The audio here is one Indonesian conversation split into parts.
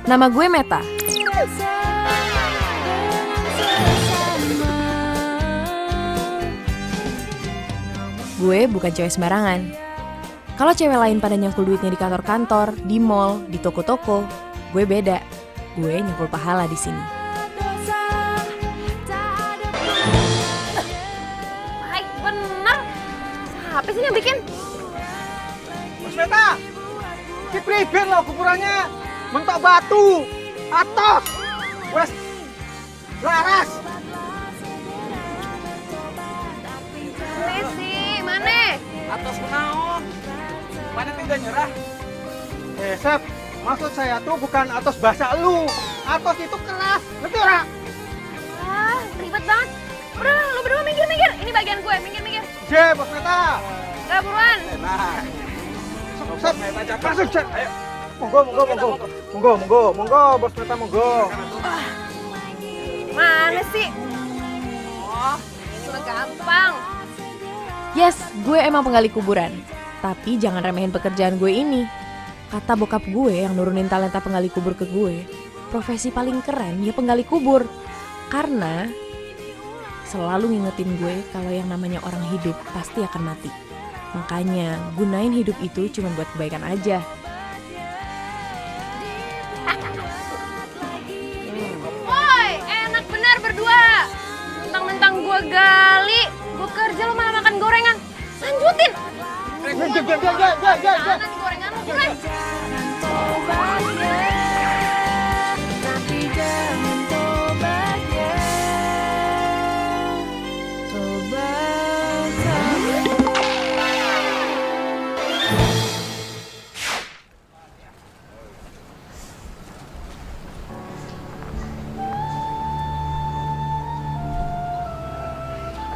Nama gue Meta. Gue bukan cewek sembarangan. Kalau cewek lain pada nyangkul duitnya di kantor-kantor, di mall, di toko-toko, gue beda. Gue nyangkul pahala di sini. Baik bener. Siapa sih yang bikin? Mas Meta, ki priben lo kuburannya mentok batu, atos, wes laras. Messi, mana? Atos kenaon? Mana tidak nyerah? Sep, maksud saya tuh bukan atos bahasa lu. Atos itu keras, ngerti ora? Ah, ribet banget. Udah, lu berdua minggir-minggir. Ini bagian gue, minggir-minggir. Je, Bos Meta. Gak buruan. Nah, Sep, masuk, Cek. Ayo. Monggo, Bos Meta, monggo. Mana sih? Oh, ini mah gampang. Yes, gue emang penggali kuburan. Tapi jangan remehin pekerjaan gue ini. Kata bokap gue yang nurunin talenta penggali kubur ke gue, profesi paling keren ya penggali kubur. Karena selalu ngingetin gue kalau yang namanya orang hidup pasti akan mati. Makanya gunain hidup itu cuma buat kebaikan aja. Woi, enak benar berdua. Mentang-mentang gue gali, gue kerja lo malah makan gorengan. Lanjutin. Jangan nanti gorengan lo buruan.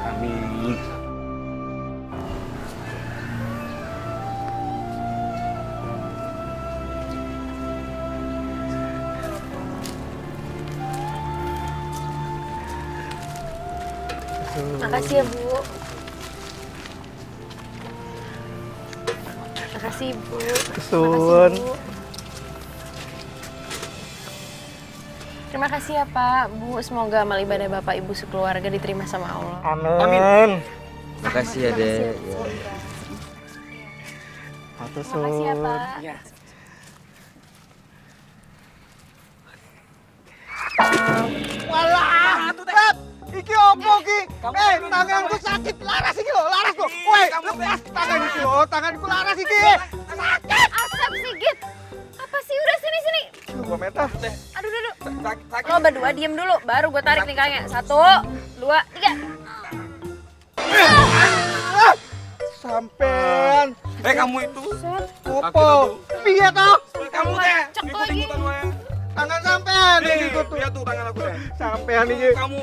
Amin. Makasih ya, Bu. Makasih, Bu. Kesun. Bu. Terima kasih ya, Pak. Bu, semoga amal ibadah Bapak Ibu sekeluarga diterima sama Allah. Amin. Makasih ya, Dek. Makasih ya, Pak. Walah, Beb, iki opo ki? Tanganku sakit, laras iki lho, laras lho. Woi, lepas tangan iki lho, tanganku laras iki. Sakit. Asap Sigit. Apa sih? Udah sini. Gua Meta. Aduh. Lo berdua diem dulu, baru gue tarik nikahnya. 1, 2, 3. Sampean. Kamu itu. Opo? Piye toh? Kamu teh. Cek lagi. Tangan sampean iki tuh. Lihat tuh tangan aku teh. Sampean iki. Kamu.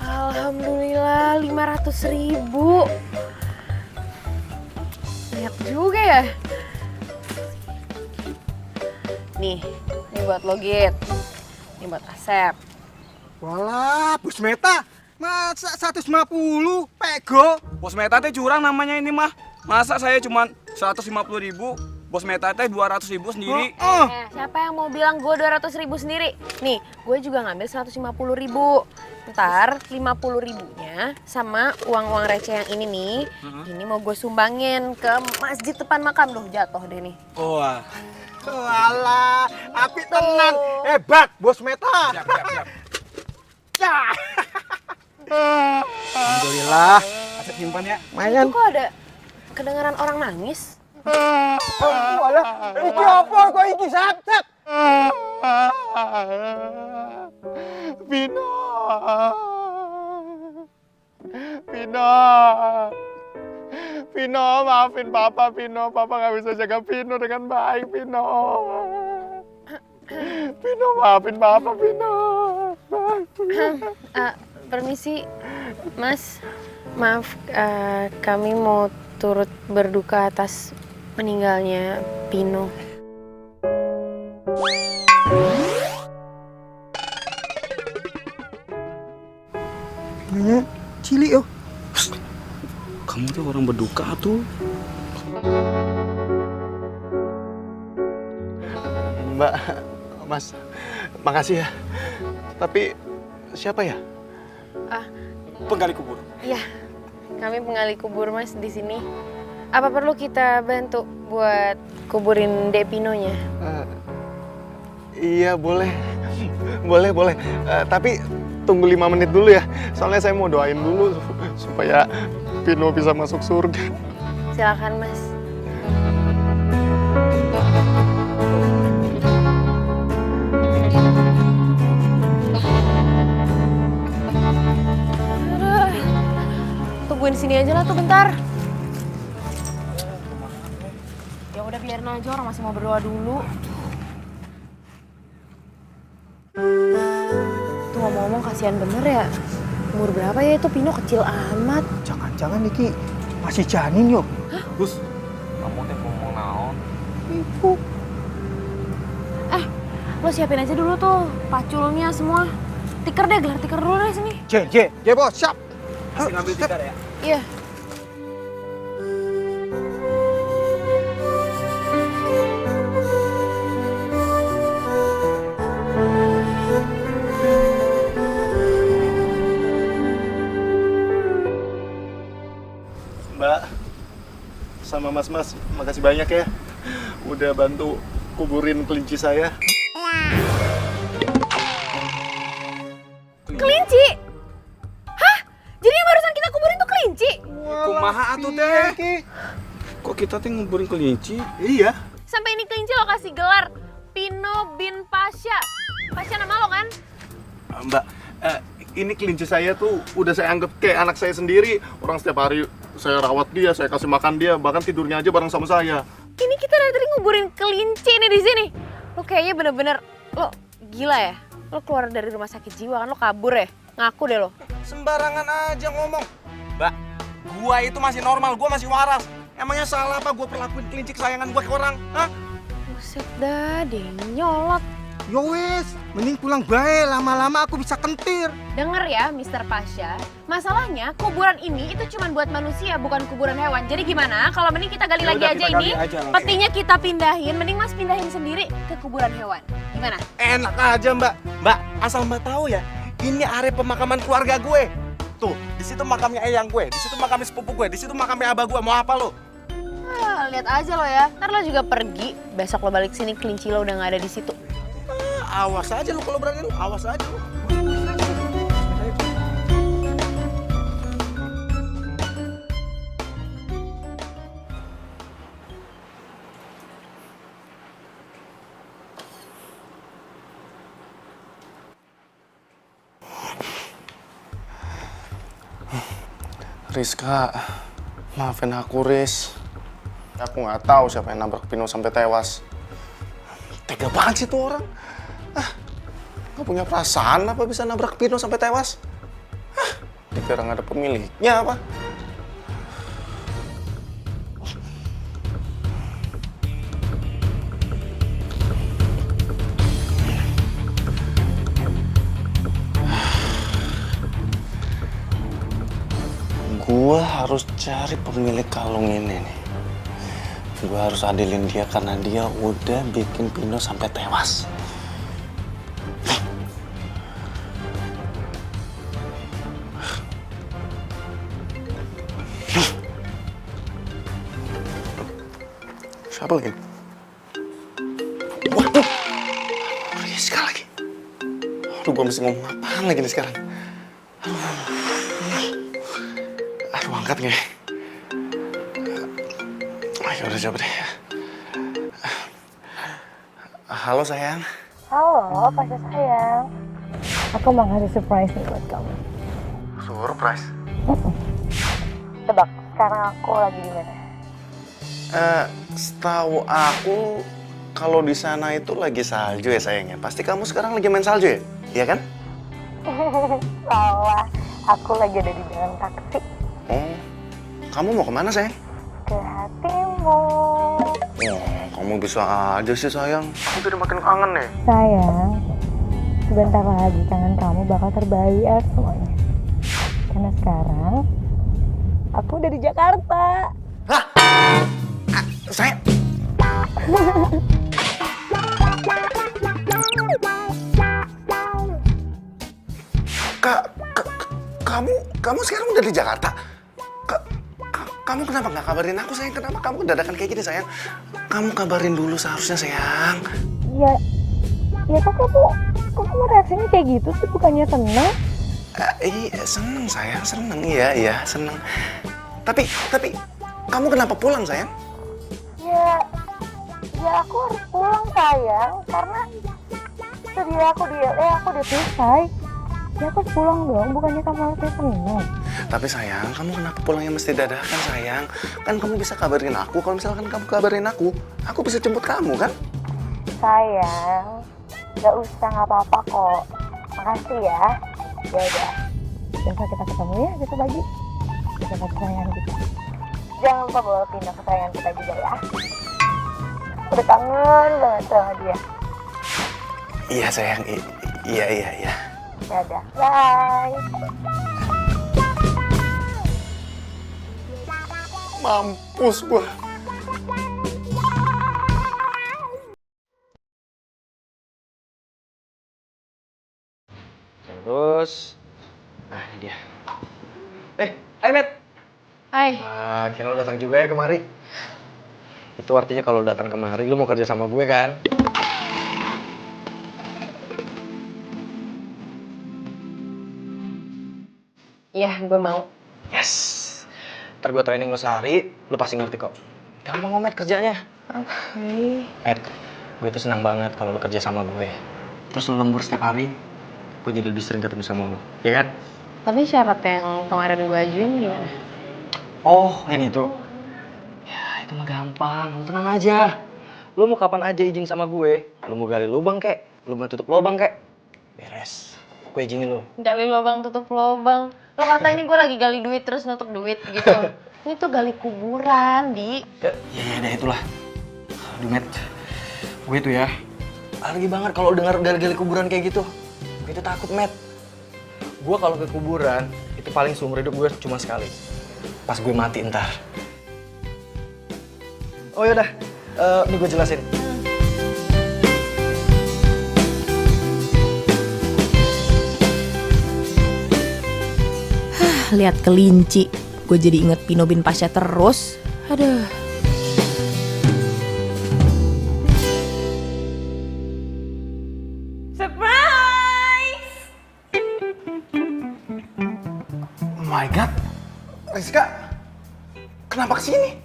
Alhamdulillah 500.000. Banyak juga ya. Nih, ini buat lo Git. Ini buat Asep. Walah, Bos Meta. Masa 150 pego? Bos Meta teh curang namanya ini mah. Masa saya cuma 150.000, Bos Meta teh 200.000 sendiri. Siapa yang mau bilang gue 200.000 sendiri? Nih, gue juga ngambil 150.000. Ntar 50.000-nya sama uang-uang receh yang ini nih, ini mau gue sumbangin ke masjid depan makam. Loh, jatuh deh nih. Wah. Walah, api tenan. Hebat, Bos Meta. Siap. Ya. Alhamdulillah. Asep simpan ya. Mayan. Kok ada kedengaran orang nangis? Walah, iki apa kok iki, Sep? Vino, maafin Papa, Vino. Papa nggak bisa jaga Vino dengan baik, Vino. Vino, maafin Papa, Vino. Permisi, Mas. Maaf, kami mau turut berduka atas meninggalnya Pino. Nanya cilik yo. Kamu tuh orang berduka tuh. Mbak, Mas, makasih ya. Tapi siapa ya? Penggali kubur. Iya, kami penggali kubur Mas di sini. Apa perlu kita bantu buat kuburin Depinonya? Iya boleh, boleh. Tapi tunggu 5 menit dulu ya. Soalnya saya mau doain dulu supaya Pino bisa masuk surga. Silakan Mas. Aduh, tungguin sini aja lah tuh bentar. Ya udah biarin aja, orang masih mau berdoa dulu. Tuh ngomong-ngomong kasihan bener ya. Umur berapa ya itu Pino, kecil amat. Jangan-jangan Niki masih janin yuk. Gus, kamu teh ngomong naon? Ibu. Lo siapin aja dulu tuh paculnya semua. Tikar deh, gelar tikar dulu deh sini. J bos, siap. Masih ngambil tikar ya? Iya. Mbak, sama mas-mas, makasih banyak ya. Udah bantu kuburin kelinci saya. Kelinci? Hah? Jadi yang barusan kita kuburin tuh kelinci? Kumaha atuh teh? Kok kita teh nguburin kelinci? Iya. Sampai ini kelinci lo kasih gelar Pino bin Pasha. Pasha nama lo kan? Mbak, ini kelinci saya tuh udah saya anggap kayak anak saya sendiri. Orang setiap hari saya rawat dia, saya kasih makan dia, bahkan tidurnya aja bareng sama saya. Ini kita dari tadi nguburin kelinci nih di sini. Lo kayaknya bener-bener, lo gila ya? Lo keluar dari rumah sakit jiwa kan, lo kabur ya? Ngaku deh lo. Sembarangan aja ngomong. Mbak, gua itu masih normal, gua masih waras. Emangnya salah apa gua perlakuin kelinci kesayangan gua ke orang? Hah? Buset dah, dia nyolot. Yo wes, mending pulang bae, lama-lama aku bisa kentir. Denger ya, Mr. Pasha. Masalahnya kuburan ini itu cuma buat manusia, bukan kuburan hewan. Jadi gimana kalau mending kita gali lagi aja ini, petinya kita pindahin, mending Mas pindahin sendiri ke kuburan hewan. Gimana? Enak aja Mbak. Mbak, asal Mbak tahu ya, ini area pemakaman keluarga gue. Tuh, di situ makamnya eyang gue, di situ makamnya sepupu gue, di situ makamnya abah gue. Mau apa lo? Lihat aja lo ya. Ntar lo juga pergi, besok lo balik sini kelinci lo udah nggak ada di situ. Awas aja lo kalau berani lo, awas aja lo. Rizka, maafin aku Riz. Aku nggak tahu siapa yang nabrak Pino sampai tewas. Tega banget sih tuh orang. Nggak punya perasaan apa bisa nabrak Pino sampai tewas? Dikira nggak ada pemiliknya apa? Gua harus cari pemilik kalung ini nih. Gua harus adilin dia karena dia udah bikin Pino sampai tewas. Siapa lagi? Waduh, Rizka lagi. Aduh, gua mesti ngomong apaan lagi nih sekarang? Aduh, angkat nggak ya? Ayo, udah coba deh. Halo sayang. Halo, Pasha sayang. Aku mau ngasih surprise nih buat kamu. Surprise? Tebak, sekarang aku lagi di mana? Setahu aku kalau di sana itu lagi salju ya sayangnya. Pasti kamu sekarang lagi main salju ya? Iya kan? Salah, aku lagi ada di dalam taksi. Oh, kamu mau kemana sayang? Ke hatimu. Oh, kamu bisa aja sih sayang. Aku jadi makin kangen nih. Sayang, sebentar lagi kangen kamu bakal terbayar semuanya. Karena sekarang aku udah di Jakarta. Hah? Sayang? kamu sekarang udah di Jakarta? Kamu kenapa nggak kabarin aku sayang? Kenapa kamu dadakan kayak gini sayang? Kamu kabarin dulu seharusnya sayang. Ya, ya kok kamu reaksinya kayak gitu sih, bukannya seneng? Iya seneng sayang, seneng iya seneng. Tapi kamu kenapa pulang sayang? Ya aku harus pulang sayang, karena tadi aku di LA aku udah selesai. Ya aku harus pulang dong, bukannya kamu harusnya seneng. Tapi sayang, kamu kenapa pulangnya mesti dadakan sayang? Kan kamu bisa kabarin aku, kalau misalkan kamu kabarin aku bisa jemput kamu kan? Sayang, nggak usah, nggak apa-apa kok. Makasih ya. Ya udah, besok kita ketemu ya, besok pagi. Besok kesayangan kita. Jangan lupa bawa pindah kesayangan kita juga ya. Udah kangen banget sama dia. Iya sayang, iya. Ya udah, bye. Mampus gua. Terus, nah ini dia. Hai Matt. Hai. Akhirnya lo datang juga ya kemari. Itu artinya kalau datang kemari lo mau kerja sama gue kan? Iya, gue mau. Yes. Ntar gue training lo sehari, lo pasti ngerti kok. Gampang kok Matt kerjanya. Oke. Matt, gue tuh senang banget kalau lo kerja sama gue. Terus lo lembur setiap hari, gue jadi lebih sering ketemu sama lo, ya kan? Tapi syarat yang kemarin gue ajuin gimana? Oh, yang itu. Ya, itu mah gampang. Lo tenang aja. Lo mau kapan aja izin sama gue. Lo mau gali lubang kek, lo mau tutup lubang kek. Beres. Gue izinin lo. Gali lubang tutup lubang. Lo kata ini gue lagi gali duit terus nutup duit gitu. Ini tuh gali kuburan, Di. Ya, itulah. Aduh, Matt. Gue tuh ya, alergi banget kalau dengar gali-gali kuburan kayak gitu. Gue tuh takut, Matt. Gue kalau ke kuburan, itu paling seumur hidup gue cuma sekali. Pas gue mati ntar. Oh yaudah, ini gue jelasin. Lihat kelinci, gue jadi inget Pino bin Pasha terus. Aduh. Surprise! Oh my god, Rizka, kenapa kesini?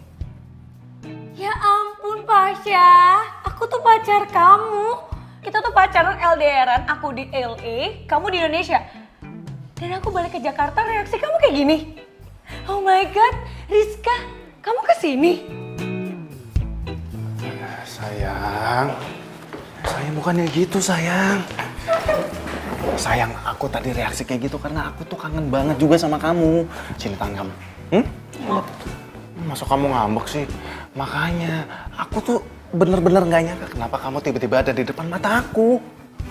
Ya ampun Pasha, aku tuh pacar kamu. Kita tuh pacaran LDRan, aku di LA, kamu di Indonesia. Dan aku balik ke Jakarta, reaksi kamu kayak gini. Oh my god, Rizka, kamu kesini? Sayang, bukannya gitu sayang. Sayang, aku tadi reaksi kayak gitu karena aku tuh kangen banget juga sama kamu. Sini tangan kamu. Masa kamu ngambek sih? Makanya, aku tuh bener-bener gak nyangka kenapa kamu tiba-tiba ada di depan mata aku.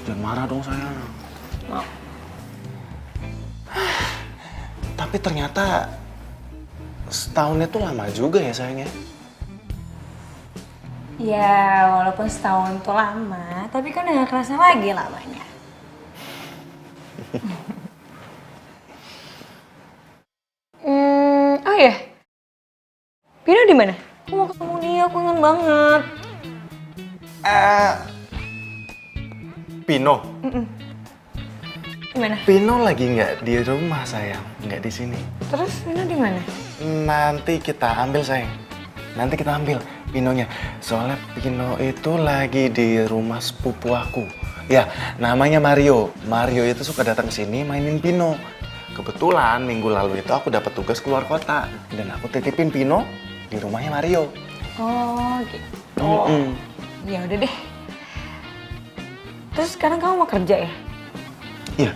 Jangan marah dong sayang. Tapi ternyata setahunnya tuh lama juga ya sayangnya. Ya, walaupun setahun tuh lama, tapi kan udah gak kerasa lagi lamanya. Oh ya, Pino di mana? Aku mau ketemu dia, aku kangen banget. Pino. Gimana? Pino lagi nggak di rumah sayang, nggak di sini. Terus Pino di mana? Nanti kita ambil sayang. Nanti kita ambil Pinonya. Soalnya Pino itu lagi di rumah sepupu aku. Ya, namanya Mario. Mario itu suka datang ke sini mainin Pino. Kebetulan minggu lalu itu aku dapat tugas keluar kota dan aku titipin Pino di rumahnya Mario. Oh gitu. Ya udah deh. Terus sekarang kamu mau kerja ya? Iya.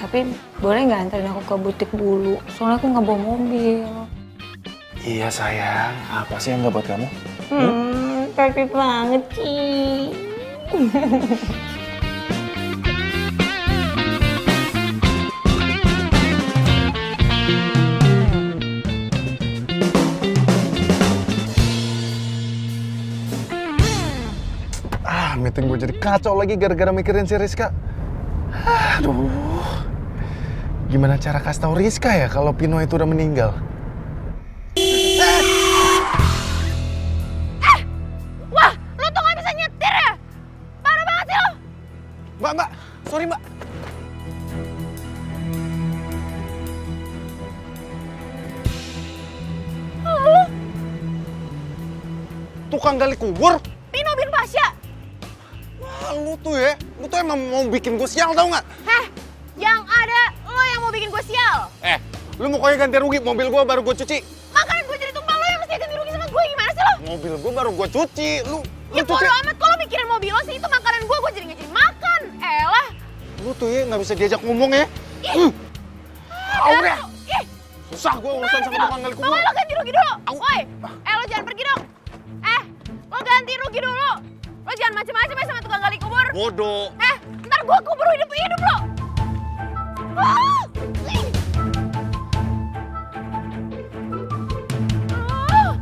Tapi boleh nggak anterin aku ke butik dulu? Soalnya aku nggak bawa mobil. Iya sayang, apa sih yang nggak buat kamu? Cantik banget sih. Meeting gue jadi kacau lagi gara-gara mikirin si Rizka. Aduh, Gimana cara kasih tahu Rizka ya kalau Pino itu udah meninggal? Wah, lo tuh gak bisa nyetir ya? Parah banget sih lo. Mbak, sorry mbak. Tukang gali kubur? Pino bin Pasya. Wah, lu tuh emang mau bikin gue sial tau nggak? Heh, yang ada lo yang mau bikin gue sial. Lu pokoknya ganti rugi, mobil gue baru gue cuci. Makanan gue jadi tumpah, lo yang mesti ganti rugi sama gue, gimana sih lo? Mobil gue baru gue cuci, lu Ya cuci. bodo amat, kalau mikirin mobil lo sih, itu makanan gue jadi nggak jadi makan. Elah. Lu tuh ya nggak bisa diajak ngomong ya. Udah. Ih, Susah gue urusan sama tukang gali kubur. pokoknya lo ganti rugi dulu. Woi, lo jangan pergi dong. Lo ganti rugi dulu. Lo jangan macem-macem ya sama tukang gali kubur. Bodoh. Ntar gue kubur hidup lo. Ah, ih. Ah.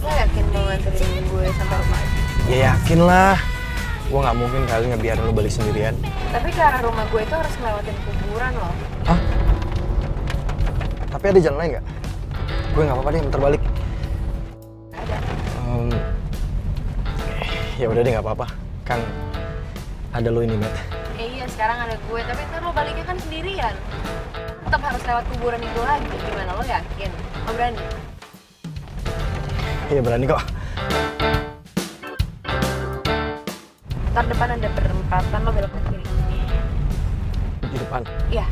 Lo yakin mau nganterin gue sampai rumah? Ya yakin lah. Gue nggak mungkin kali ngebiarin lo balik sendirian. Tapi ke arah rumah gue itu harus ngelewatin kuburan loh. Hah? Tapi ada jalan lain nggak? Gue nggak apa-apa deh, muter balik. Ada. Ya udah deh, nggak apa-apa. Kan ada lo ini, Matt. Iya, sekarang ada gue, tapi ntar lo baliknya kan sendirian. Tetap harus lewat kuburan itu lagi. Gimana, lo yakin? Lo berani? Iya berani kok. Ntar depan ada perempatan, lo belok ke kiri. Di depan. Iya.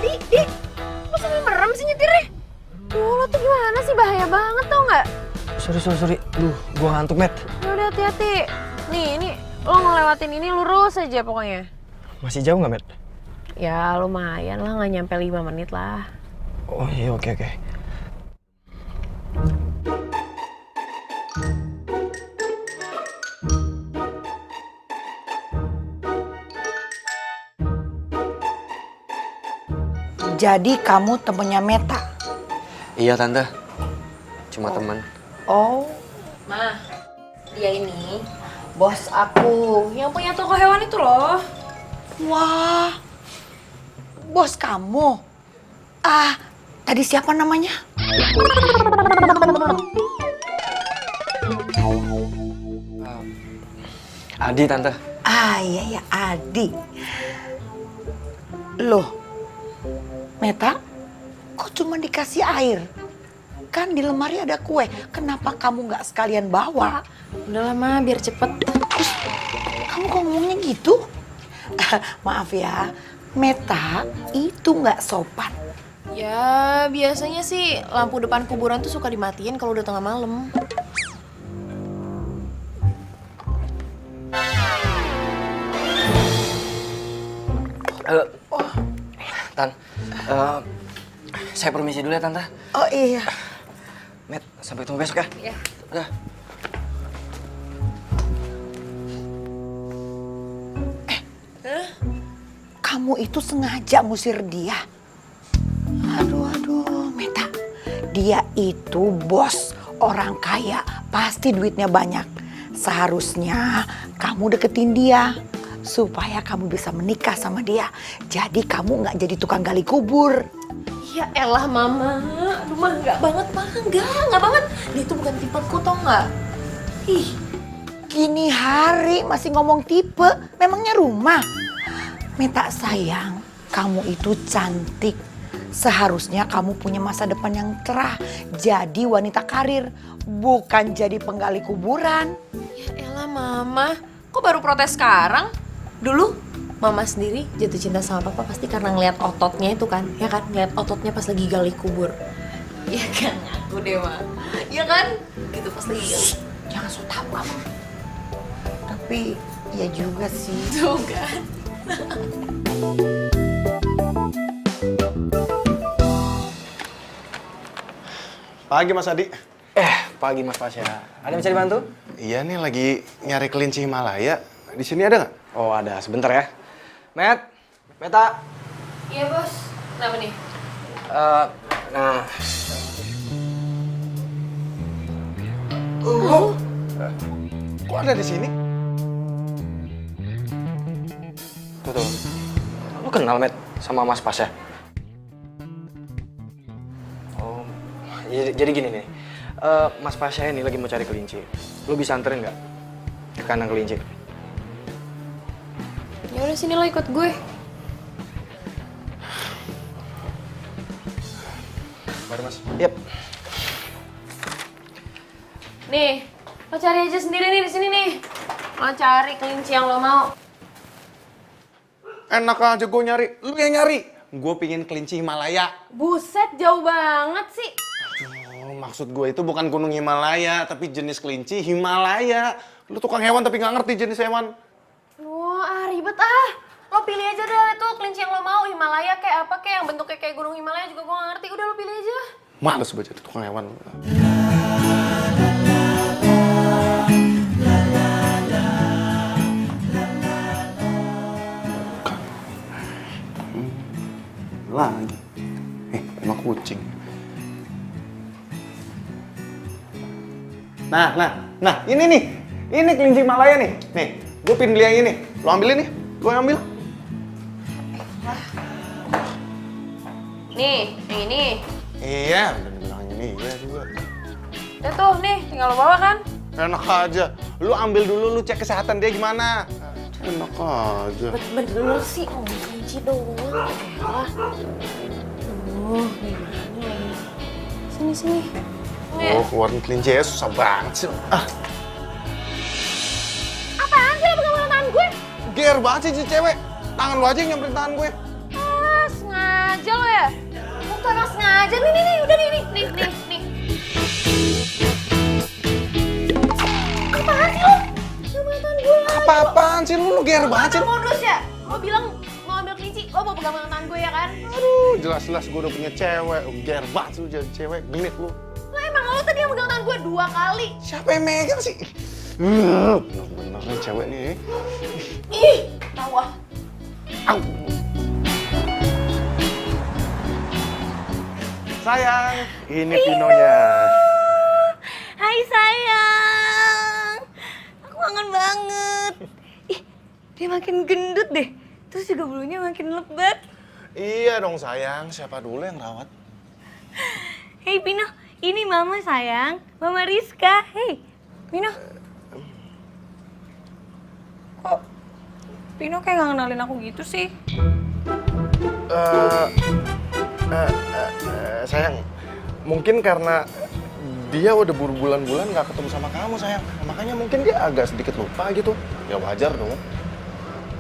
Dik, lo sambil merem sih nyetirnya? Lo tuh gimana sih? Bahaya banget tau nggak? Sorry. Gue ngantuk, Matt. Ya udah hati-hati. Nih, ini lo ngelewatin ini lurus aja pokoknya. Masih jauh nggak, Matt? Ya lumayan lah, nggak nyampe 5 menit lah. Oh iya, oke. Jadi kamu temennya Meta? Iya, Tante. Cuma teman. Oh, Ma, dia ini bos aku yang punya toko hewan itu loh. wah. Bos kamu? Ah, tadi siapa namanya? Adi, Tante. Ah, iya, Adi. Loh, Meta, kok cuma dikasih air? Kan di lemari ada kue, kenapa kamu nggak sekalian bawa? Udah lama biar cepet. Kamu kok ngomongnya gitu? Maaf ya, Meta itu nggak sopan. Ya biasanya sih lampu depan kuburan tuh suka dimatiin kalau udah tengah malam. Tan, saya permisi dulu ya, Tante. Oh iya. Matt, sampai ketemu besok ya. Iya. Udah. Kamu itu sengaja ngusir dia. Aduh, Meta. Dia itu bos, orang kaya, pasti duitnya banyak. Seharusnya kamu deketin dia supaya kamu bisa menikah sama dia. Jadi kamu nggak jadi tukang gali kubur. Ya elah mama, aduh mah enggak banget mah, enggak banget. Dia tuh bukan tipeku tau nggak? Ih, Gini hari masih ngomong tipe, memangnya rumah. Meta sayang, kamu itu cantik. Seharusnya kamu punya masa depan yang cerah. Jadi wanita karir, bukan jadi penggali kuburan. ya elah mama, kok baru protes sekarang? Dulu mama sendiri jatuh cinta sama papa pasti karena ngeliat ototnya itu kan, ya kan? Ngeliat ototnya pas lagi gali kubur. Ya kan, aku deh mah. Ya kan? Gitu pas lagi gali. Jangan so tau kamu. Tapi ya juga sih. Tuh kan. Pagi Mas Adi. Pagi Mas Pasya. Ada yang bisa dibantu? Iya nih lagi nyari kelinci Himalaya. Di sini ada nggak? Oh ada, sebentar ya. Matt, Meta. Iya bos. Kenapa nih? Nah. Kok ada di sini? Tuh. Lu kenal, Met, sama Mas Pasya? Oh, jadi gini nih. Mas Pasya ini lagi mau cari kelinci. Lu bisa anterin nggak ke kandang kelinci? Ya udah sini lo ikut gue. Mari, Mas. Yap. Nih, lo cari aja sendiri nih di sini nih. Lo cari kelinci yang lo mau. Enak aja gue nyari. Lu yang nyari. Gue pingin kelinci Himalaya. Buset, jauh banget sih. Oh, maksud gue itu bukan gunung Himalaya, tapi jenis kelinci Himalaya. Lu tukang hewan tapi nggak ngerti jenis hewan. Wah, ribet ah. Lo pilih aja deh itu kelinci yang lo mau. Himalaya kayak apa kayak yang bentuknya kayak gunung Himalaya juga gue gak ngerti. Udah lo pilih aja. Males gue jadi tukang hewan. Lagi. Emang kucing. Nah, ini nih. Ini kelinci Himalaya nih. Nih, gue pin beli yang ini. Lo ambilin nih. Gue ambil. Nih, yang ini. Iya, udah dibilangin iya juga. Udah tuh, nih, tinggal lo bawa kan? Enak aja. Lu ambil dulu, lu cek kesehatan dia gimana. Enak aja. Bener sih, oh kelinci doang. Elah. Gimana lagi? Sini. Oh, keluarin kelinci ya susah banget sih. Apaan sih lo pegang tangan gue? Ger banget sih si cewek. Tangan lu aja yang nyamperin tangan gue. Ah, sengaja lo ya? Bukan emang sengaja. Nih, udah nih. Apaan sih lo? Pegang tangan gue lah. Apa-apaan sih lu ger banget sih. Modus ya? Lo bilang mau ambil kelinci, lo mau pegang tangan gue ya kan? Aduh, jelas-jelas gue udah punya cewek. Ger banget lu jadi cewek. Genit lu. Lah emang lo tadi yang pegang tangan gue 2 kali. Siapa yang megang sih? Bener-bener nih cewek nih. Ih, tahu ah. Au. Sayang, ini Pinonya. Hai sayang, aku kangen banget. Ih, dia makin gendut deh. Terus juga bulunya makin lebat. Iya dong sayang, siapa dulu yang rawat? Hei Pino, ini mama sayang, mama Rizka. Hei, Pino. Kok Pino kayak gak kenalin aku gitu sih? Sayang, mungkin karena dia udah berbulan-bulan gak ketemu sama kamu sayang. Makanya mungkin dia agak sedikit lupa gitu. Ya wajar dong.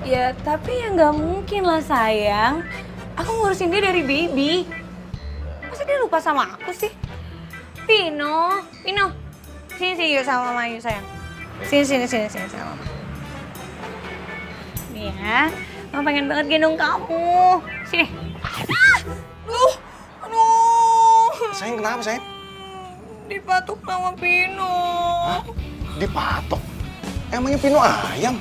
Ya, tapi ya nggak mungkin lah sayang. Aku ngurusin dia dari baby. Masa dia lupa sama aku sih? Pino. Sini yuk sama mama yuk sayang. Sini sama mama. Nih ya, mama pengen banget gendong kamu. Sini. Aduh. Sayang kenapa sayang? Dipatuk sama Pino. Hah? Dipatok? Emangnya Pino ayam?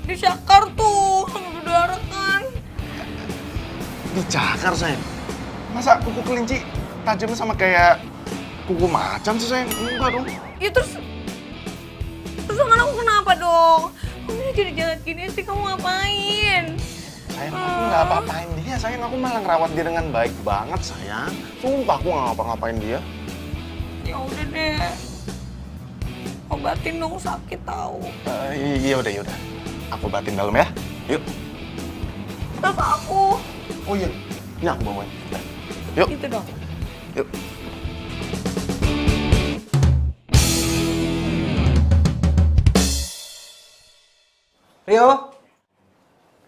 Dicakar tuh, sama berdarah kan. Dicakar sayang? Masa kuku kelinci tajamnya sama kayak kuku macan sih sayang? Enggak dong. Ya terus tangan aku kenapa dong? Kamu ini jadi jahat gini sih, kamu ngapain? Sayang, aku nggak apa-apain dia, sayang. Aku malah ngerawat dia dengan baik banget, sayang. Sumpah, aku nggak ngapa-ngapain dia. Ya udah deh. Obatin dong, sakit tahu. Iya udah. Aku obatin dalam ya. Yuk. Terus aku. Oh iya, ini aku bawain. Yuk. Gitu dong. Yuk.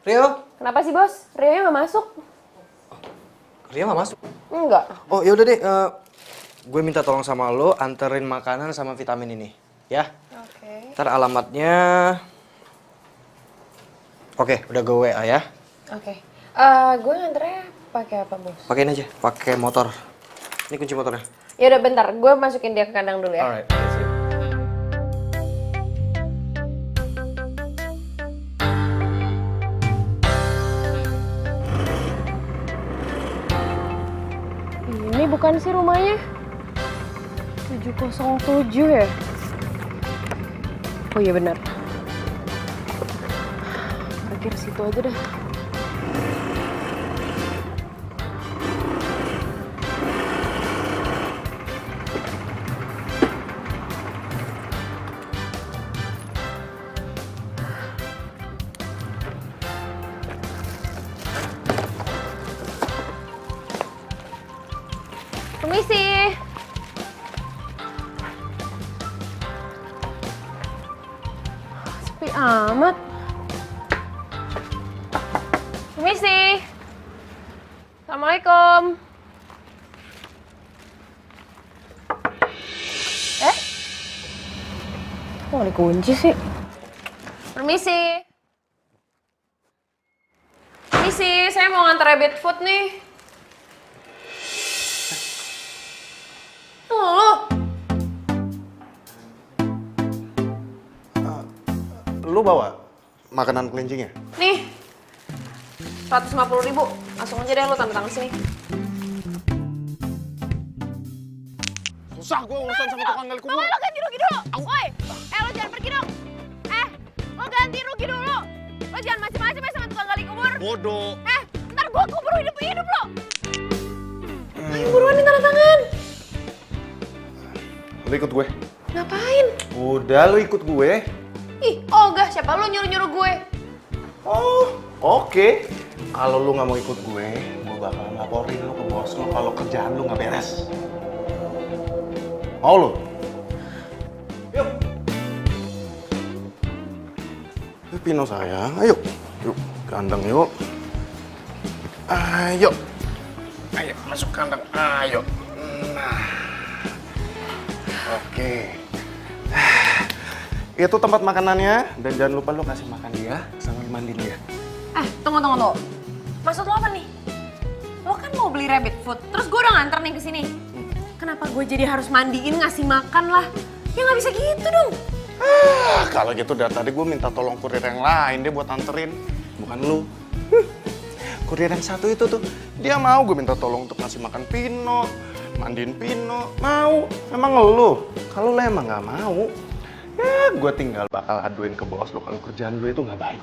Rio? Kenapa sih bos? Rio nggak masuk? Rio nggak masuk? Enggak. Oh ya udah deh, gue minta tolong sama lo anterin makanan sama vitamin ini, ya. Oke. Ntar alamatnya, oke, udah gue WA ya. Oke. Gue nganternya pakai apa bos? Pakein aja, pakai motor. Ini kunci motornya. Ya udah bentar, gue masukin dia ke kandang dulu ya. Alright. Ini bukan sih rumahnya? 707 ya? Oh iya benar. Parkir situ aja dah. Permisi. Sepi amat. Permisi. Assalamualaikum. Kok nggak dikunci sih? Permisi. Permisi, saya mau nganter rabbit food nih. Lu bawa makanan kelincingnya? Nih, 150.000. Langsung aja deh lo tanda tangan sini. Susah gue urusan sama tukang gali kubur. Lo ganti rugi dulu. Woi, lo jangan pergi dong. Lo ganti rugi dulu. Lo jangan macem-macem ya sama tukang gali kubur. Bodoh. Ntar gua kubur hidup lo. Ayo buruan nih tanda tangan. Lu ikut gue. Ngapain? Udah, lu ikut gue. Ih, ogah, siapa lo nyuruh-nyuruh gue? Oh, oke. Kalau lu nggak mau ikut gue bakalan laporin lu ke bos lu kalau kerjaan lu nggak beres. Mau lu? Yuk. Pino sayang, ayo. Yuk, kandang yuk. Ayo. Ayo, masuk kandang. Ayo. Nah. Oke. Itu tempat makanannya, dan jangan lupa lu kasih makan dia sama mandiin dia. Tunggu. Maksud lo apa nih? Lo kan mau beli rabbit food, terus gue udah nganter nih ke sini. Kenapa gue jadi harus mandiin, ngasih makan lah? Ya nggak bisa gitu dong. Kalau gitu dari tadi gue minta tolong kurir yang lain deh buat anterin, bukan lu. Kurir yang satu itu tuh, dia mau gue minta tolong untuk ngasih makan Pino, mandiin Pino, mau. Emang lu, kalau lu emang nggak mau, ya gue tinggal bakal aduin ke bos lu kalau kerjaan lu itu nggak baik.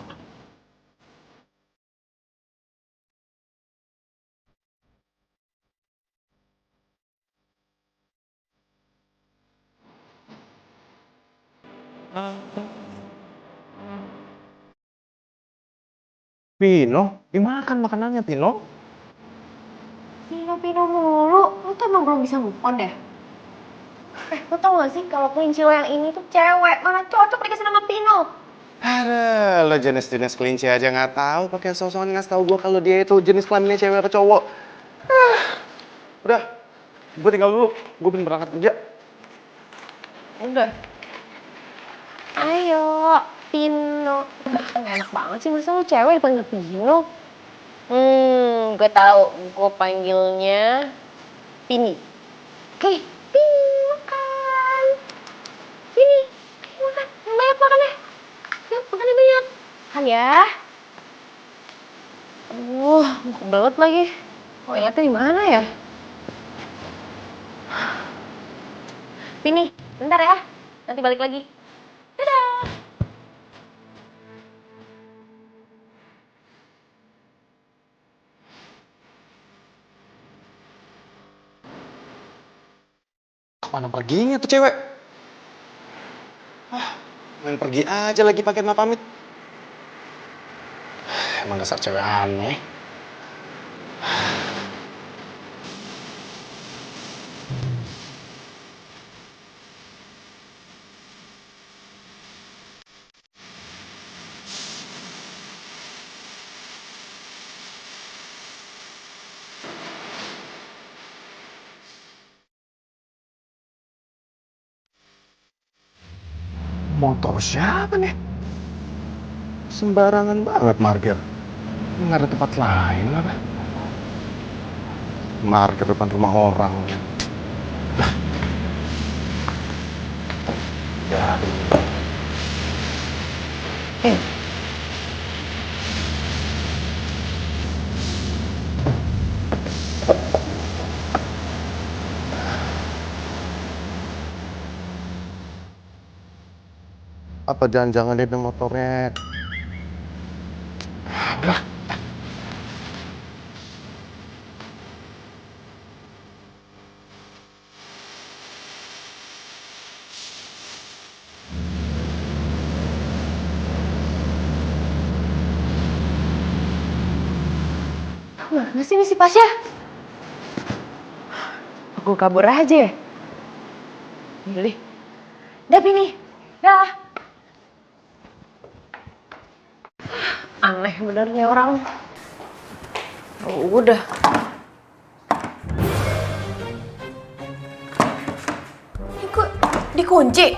Pino, dimakan makanannya Pino. Pino mulu, lo tuh emang belum bisa move on deh. Lo tau gak sih kalau kelinci lo yang ini tuh cewek, mana cocok dikasih nama Pino. Ada, lo jenis-jenis kelinci aja nggak tahu, pakai sosokan ngasih tahu gue kalau dia itu jenis kelaminnya cewek atau cowok. Udah, gue tinggal dulu, gue pengen berangkat kerja. Udah. Ayo, Pino. Gak enak banget sih, masa lo cewek dipanggil Pino? Gue tau, gue panggilnya Pini. Oke, Pini makan. Pini makan, banyak makannya. Yuk, makannya banyak. Makan ya. Mau kebelet lagi. Toiletnya di mana ya? Pini, bentar ya. Nanti balik lagi. Dadah. Mana perginya tuh cewek? Main pergi aja lagi pakai ma pamit. Emang dasar cewek aneh. Motor siapa nih? Sembarangan banget markir. Nggak ada tempat lain apa? Markir depan rumah orang. Ya. Apa jangan-jangan dia motornya? Mana sih ini si Pasha? Aku kabur aja ya? Yaudah. Dah Pini. Dah. Aneh benernya orang. Oh, udah. Ini kok dikunci?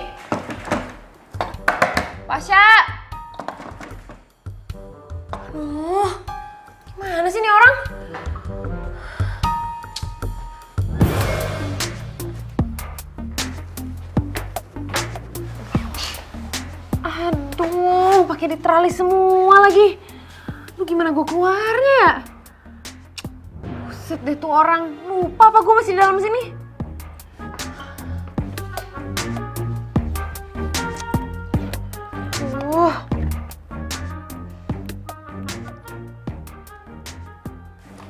Pasha! Aduh, gimana sih ini orang? Aduh, pakai diteralis semua lagi. Lu gimana gue keluarnya ya? Buset deh tuh orang. Lupa apa gue masih di dalam sini?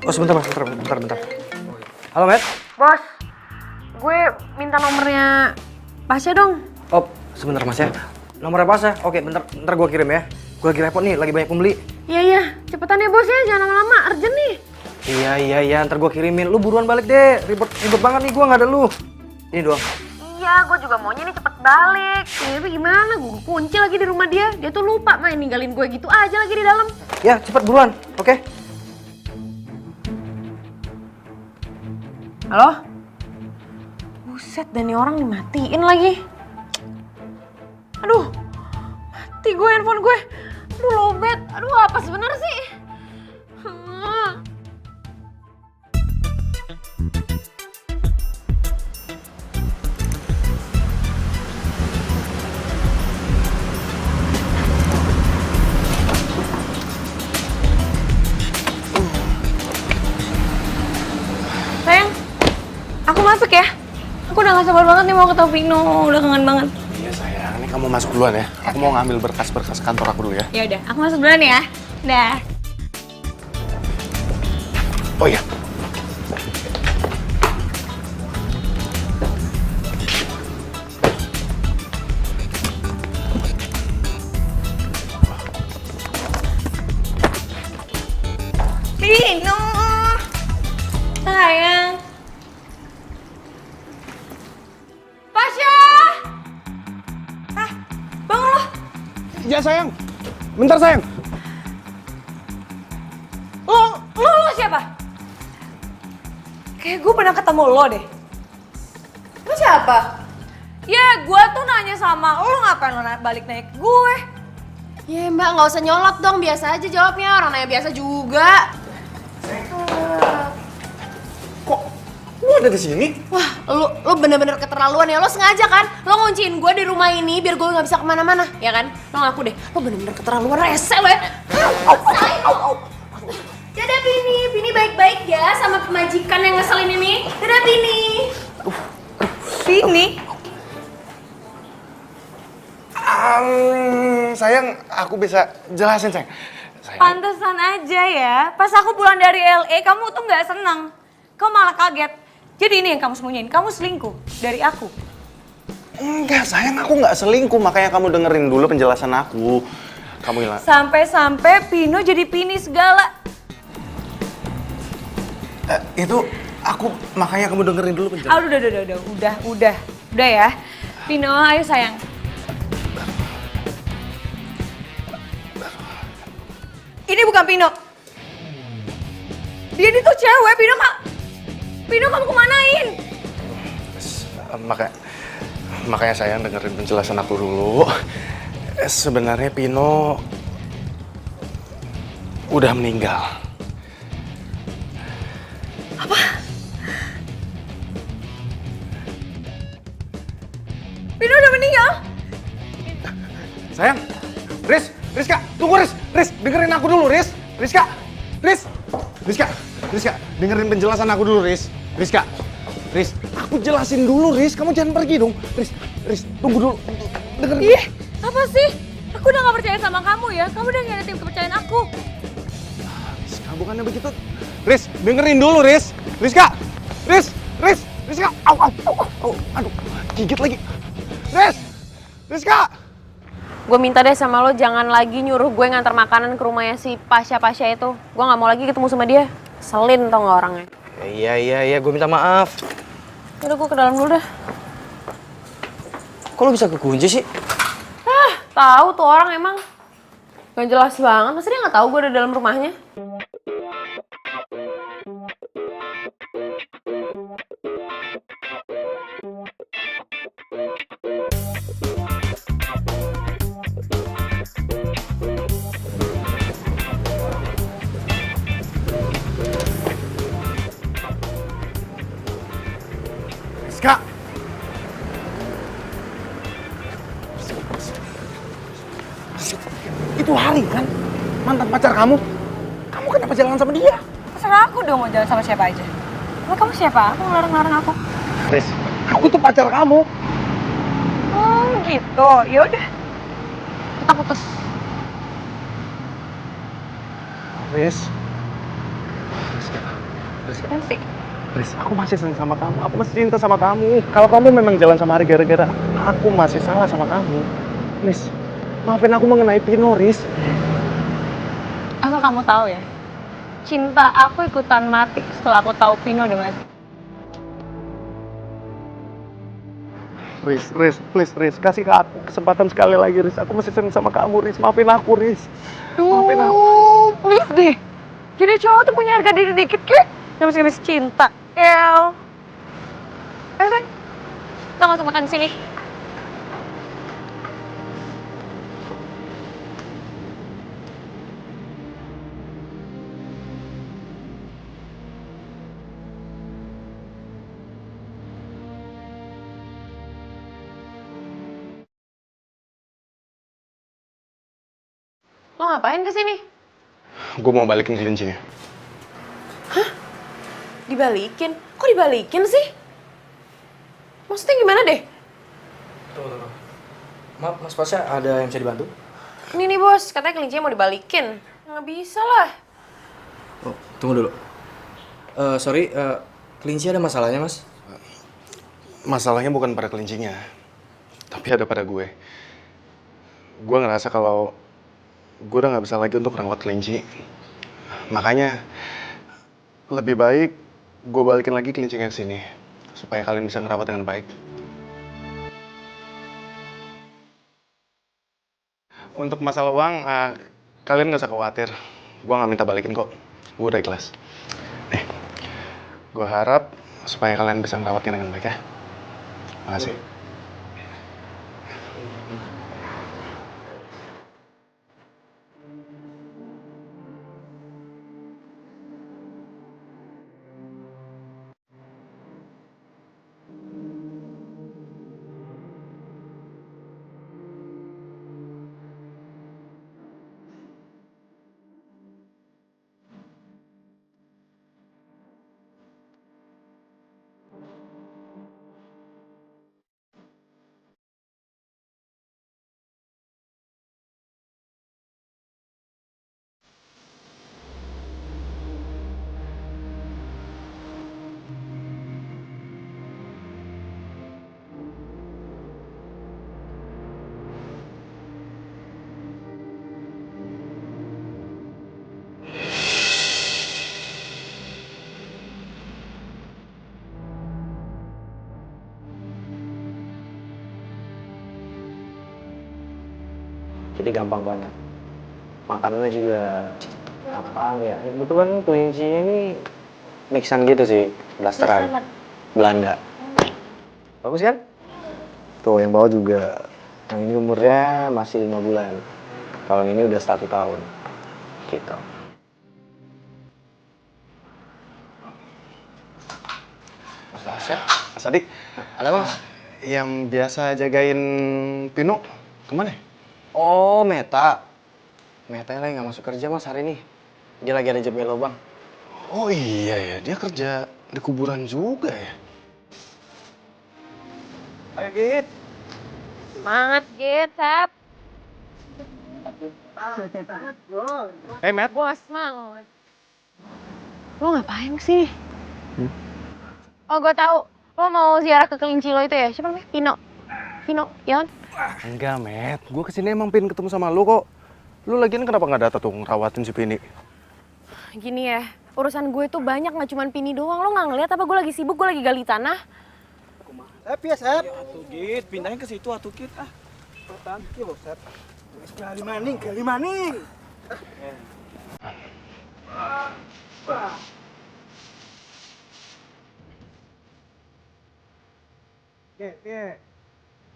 Oh sebentar mas, bentar. Halo Matt? Bos, gue minta nomornya Pasha dong. Oh sebentar mas ya. Nomornya Pasha? Oke bentar gue kirim ya. Gue lagi repot nih, lagi banyak pembeli. Iya, cepetan ya bos ya, jangan lama-lama, urgent nih. Iya, ntar gue kirimin. Lu buruan balik deh, ribet banget nih gue nggak ada lu. Ini doang. Iya, gue juga maunya nih cepet balik. Ya, tapi gimana, gue kunci lagi di rumah dia. Dia tuh lupa main ninggalin gue gitu aja lagi di dalam. Ya cepet buruan, oke? Halo? Buset, dan nih orang dimatiin lagi. Aduh, mati gue handphone gue. Aduh lobet, aduh apa sebenarnya sih? Sayang, aku masuk ya. Aku udah gak sabar banget nih mau ketemu Pino, udah kangen banget. Iya sayang, ini kamu masuk duluan ya. Aku mau ngambil berkas-berkas kantor aku dulu ya. Ya udah, aku masuk duluan ya. Dah. Oh iya. Pino, sayang. Pasha, bangun lo. Ya sayang. Bentar sayang. Lo siapa? Kayak gue pernah ketemu lo deh. Lo siapa? Ya, gue tuh nanya sama lo, ngapain lo balik naik ke gue? Ya mbak, nggak usah nyolot dong, biasa aja jawabnya, orang nanya biasa juga. Kok lu ada di sini? Wah, lo bener-bener keterlaluan ya, lo sengaja kan? Lo ngunciin gue di rumah ini biar gue nggak bisa kemana-mana, ya kan? Lo ngaku deh, lo bener-bener keterlaluan, rese lo ya. Dadah Pini baik-baik ya sama pemajikan yang ngeselin ini. Dadah Pini. Pini? Sayang, aku bisa jelasin sayang. Pantesan aja ya, pas aku pulang dari LA kamu tuh nggak seneng. Kamu malah kaget. Jadi ini yang kamu sembunyiin, kamu selingkuh dari aku. Enggak sayang, aku nggak selingkuh, makanya kamu dengerin dulu penjelasan aku. Kamu hilang. Sampai-sampai Pino jadi Pini segala. Itu aku, makanya kamu dengerin dulu penjelasan. Udah ya. Pino, ayo sayang. Ini bukan Pino. Dia itu cewek, Pino kamu kemanain? Makanya sayang dengerin penjelasan aku dulu. Sebenarnya Pino udah meninggal. Pino udah meninggal? Sayang, Rizka, tunggu Riz, dengerin aku dulu Rizka, dengerin penjelasan aku dulu Rizka, aku jelasin dulu Riz, kamu jangan pergi dong, Riz, tunggu dulu, dengerin. Ih, Apa sih? Aku udah gak percaya sama kamu ya. Kamu udah ngianatin kepercayaan aku. Rizka, bukannya begitu. Riz, dengerin dulu, Riz. Rizka! Rizka! Au, aduh, gigit lagi. Rizka! Gue minta deh sama lo jangan lagi nyuruh gue ngantar makanan ke rumahnya si Pasha itu. Gue nggak mau lagi ketemu sama dia. Selin tau nggak orangnya. Iya, gue minta maaf. Udah gue ke dalam dulu dah. Kok lo bisa kekunci sih? Tahu tuh orang emang. Gak jelas banget. Masa dia nggak tahu gue ada dalam rumahnya? Rizka! Itu Hari kan? Mantan pacar kamu. Kamu kenapa jalan sama dia? Terserah aku dong mau jalan sama siapa aja. Emang kamu siapa? Aku ngelarang-larang aku. Riz, aku tuh pacar kamu. Oh gitu, yaudah. Kita putus. Riz, Nanti. Riz, aku masih sayang sama kamu. Aku masih cinta sama kamu. Kalau kamu memang jalan sama Hari gara-gara aku masih salah sama kamu. Riz, maafin aku mengenai Pino, Riz. Asal kamu tahu ya, cinta aku ikutan mati setelah aku tahu Pino udah mati. Riz, please, kasih ke aku kesempatan sekali lagi, Riz. Aku masih sayang sama kamu, Riz. Maafin aku, Riz. Maafin aku. Please deh. Jadi cowok tuh punya harga diri dikit kek. Ngemis-ngemis cinta. El. Sayang, kita masuk makan di sini. Lo ngapain kesini? Gue mau balikin kelincinya. Dibalikin? Kok dibalikin sih? Maksudnya gimana deh? Tunggu. Maaf, Mas Pasha, ada yang bisa dibantu? Ini nih bos, katanya kelincinya mau dibalikin. Nggak bisa lah. Oh, tunggu dulu. Sorry, kelinci ada masalahnya, Mas? Masalahnya bukan pada kelincinya, tapi ada pada gue. Gue ngerasa kalau gue udah nggak bisa lagi untuk merawat kelinci. Makanya lebih baik gue balikin lagi kelincinya ke sini supaya kalian bisa ngerawat dengan baik. Untuk masalah uang, kalian nggak usah khawatir. Gue nggak minta balikin kok. Gue udah ikhlas. Nih, gue harap supaya kalian bisa ngerawatnya dengan baik ya. Makasih. Jadi gampang banget. Makanannya juga apa ya? Kebetulan kelincinya ini mixan gitu sih, blasteran. Belanda. Bagus kan? Tuh yang bawah juga. Yang ini umurnya masih 5 bulan. Kalau yang ini udah 1 tahun. Gitu. Mas Pasha? Mas Adik, Ada Mas? yang biasa jagain Pino kemana? Oh, Meta. Meta lagi nggak masuk kerja Mas hari ini. Dia lagi ada job melo bang. Oh iya ya, dia kerja di kuburan juga ya. Ayo Git. Semangat, Git, Sap. Hey, Matt. Bos, Mang. Lo ngapain sih? Oh, gue tahu. Lo mau ziarah ke kelinci lo itu ya? Siapa namanya? Vino, ya kan? Enggak, Matt. Gue kesini emang pengen ketemu sama lu kok. Lu lagian kenapa nggak datang tuh ngerawatin si Pini? Gini ya, urusan gue tuh banyak, nggak cuma Pini doang. Lo nggak ngeliat apa gue lagi sibuk, gue lagi gali tanah. Sep ya, Sep. Atuh, Git. Pindahin ke situ, atuh, Git. Ah, pertahan lo, Sep. Gali maning, gali maning.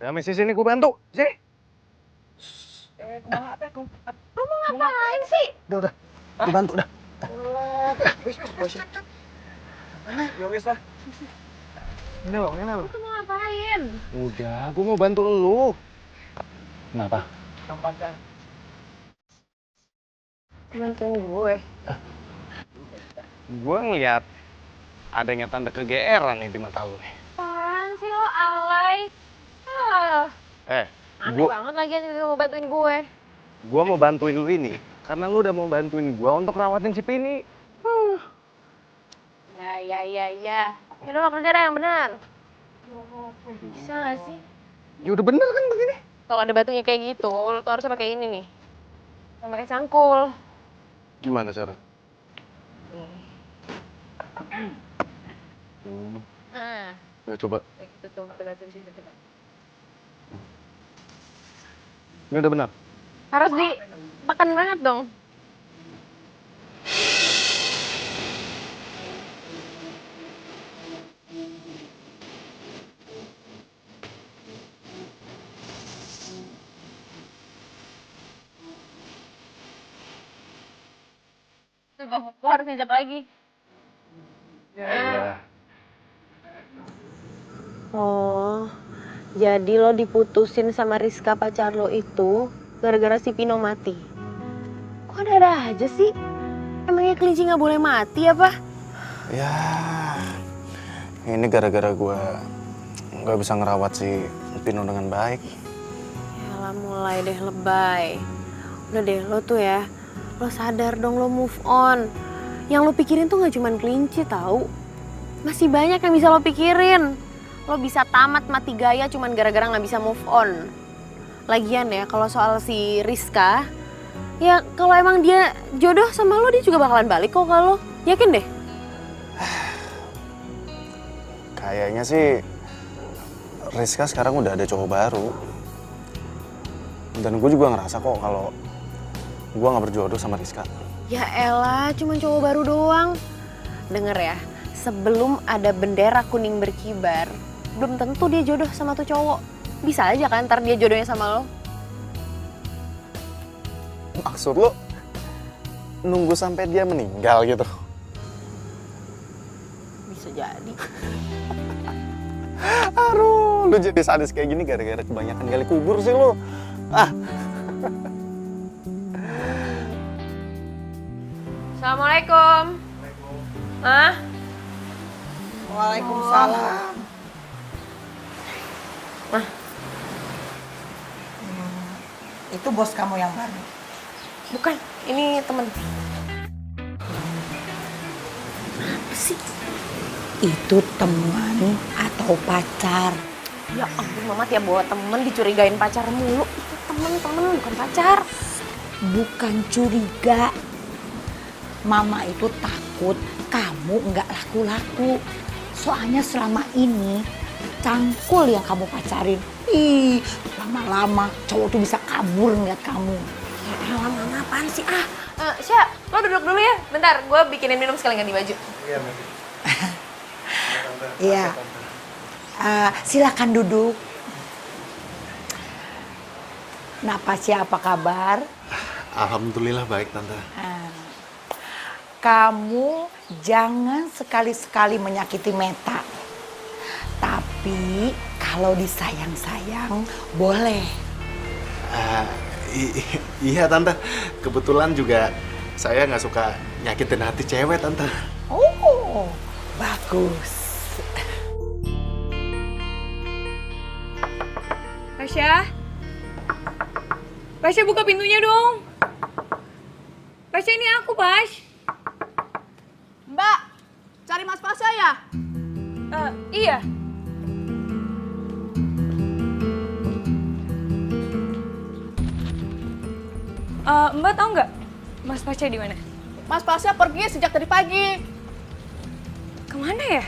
Ya, misi sini gue bantu. Sini. Lo mau ngapain sih? Udah. Gue bantu dah. Ya wis lah. Ini lo. Lo tuh mau ngapain? Udah, gue mau bantu lu. Kenapa? Bantuin gue. Gue ngeliat adanya tanda kegeeran nih di mata lu nih. Apaan sih lo alay? Aneh banget lagi yang mau bantuin gue. Gue mau bantuin lu ini karena lu udah mau bantuin gue untuk rawatin si Pini. Ya. Yaudah lo kerja dah yang benar. Bisa gak sih? Ya udah bener kan begini. Kalau ada batunya kayak gitu, lo tuh harusnya pakai ini nih. Pakai cangkul. Gimana cara? Nah, Ya coba. kayak gitu tuh, pegang di situ coba. Ini udah benar. Harus ditekan banget dong. Tuh, lo harus ngejap lagi. Ya. Oh, jadi lo diputusin sama Rizka pacar lo itu gara-gara si Pino mati. Kok ada aja sih? Emangnya kelinci nggak boleh mati apa? Ya. Ini gara-gara gue nggak bisa ngerawat si Pino dengan baik. Yalah mulai deh lebay. Udah deh lo tuh ya, lo sadar dong lo move on. Yang lo pikirin tuh nggak cuma kelinci tahu. Masih banyak yang bisa lo pikirin. Lo bisa tamat mati gaya cuman gara-gara nggak bisa move on. Lagian ya kalau soal si Rizka, ya kalau emang dia jodoh sama lo dia juga bakalan balik kok ke lo. Yakin deh? Kayaknya sih Rizka sekarang udah ada cowok baru. Dan gue juga ngerasa kok kalau gue nggak berjodoh sama Rizka. Ya elah, cuma cowok baru doang. Denger ya, sebelum ada bendera kuning berkibar, belum tentu dia jodoh sama tuh cowok. Bisa aja kan ntar dia jodohnya sama lo. Maksud lo nunggu sampai dia meninggal gitu? Bisa jadi. Aduh, lu jadi sadis kayak gini gara-gara kebanyakan gali kubur sih lu. Assalamualaikum. Hah? Waalaikumsalam. Itu bos kamu yang baru. Bukan, ini temen. Itu teman atau pacar? Ya ampun Mamat ya bawa temen dicurigain pacar mulu. Itu temen bukan pacar. Bukan curiga. Mama itu takut kamu nggak laku-laku. Soalnya selama ini cangkul yang kamu pacarin. Ih, lama-lama cowok tuh bisa kabur ngeliat kamu. Ya elah Mama apaan sih? Syah, lo duduk dulu ya. Bentar, gue bikinin minum sekali ganti baju. Iya. Silakan duduk. Napa sih apa kabar? Alhamdulillah baik, Tante. Kamu jangan sekali-sekali menyakiti Meta. Tapi kalau disayang-sayang boleh. Iya, Tante. Kebetulan juga saya nggak suka nyakitin hati cewek, Tante. Oh, bagus. Tasya buka pintunya dong. Pasha ini aku, Pas. Mbak, cari Mas Pasha ya? Iya. Mbak tahu nggak Mas Pasha di mana? Mas Pasha pergi sejak tadi pagi. Kemana ya?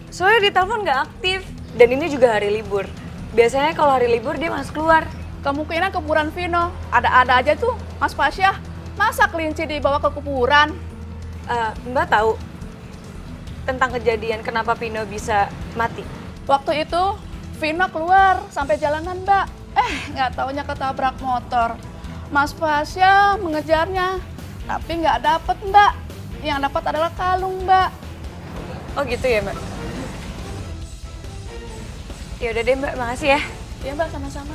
Soalnya di telepon nggak aktif. Dan ini juga hari libur. Biasanya kalau hari libur dia masuk keluar. Kemungkinan kuburan Vino. Ada-ada aja tuh Mas Pasha. Masa kelinci dibawa ke kuburan? Mbak tahu tentang kejadian kenapa Pino bisa mati? Waktu itu Vino keluar sampai jalanan, Mbak. Nggak taunya ketabrak motor. Mas Pasha mengejarnya, tapi nggak dapet, Mbak. Yang dapat adalah kalung, Mbak. Oh gitu ya, Mbak? Ya udah deh, Mbak. Makasih ya. Iya, Mbak, sama-sama.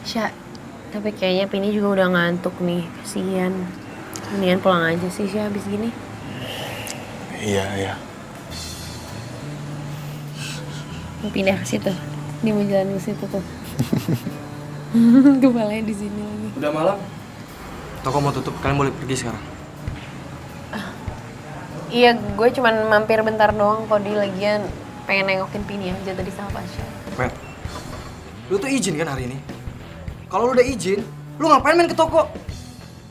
Sya, tapi kayaknya Pini juga udah ngantuk nih. Kasian. Mendingan pulang aja sih, Sya, habis gini. Iya. Mau pindah ke situ. Dia mau jalan ke situ tuh. Kepalanya di sini lagi. Udah malam. Toko mau tutup, kalian boleh pergi sekarang. Iya, gue cuman mampir bentar doang kok, di lagian pengen nengokin Pini aja tadi sama Pasha. Matt, lu tuh izin kan hari ini? Kalau lu udah izin, lu ngapain main ke toko?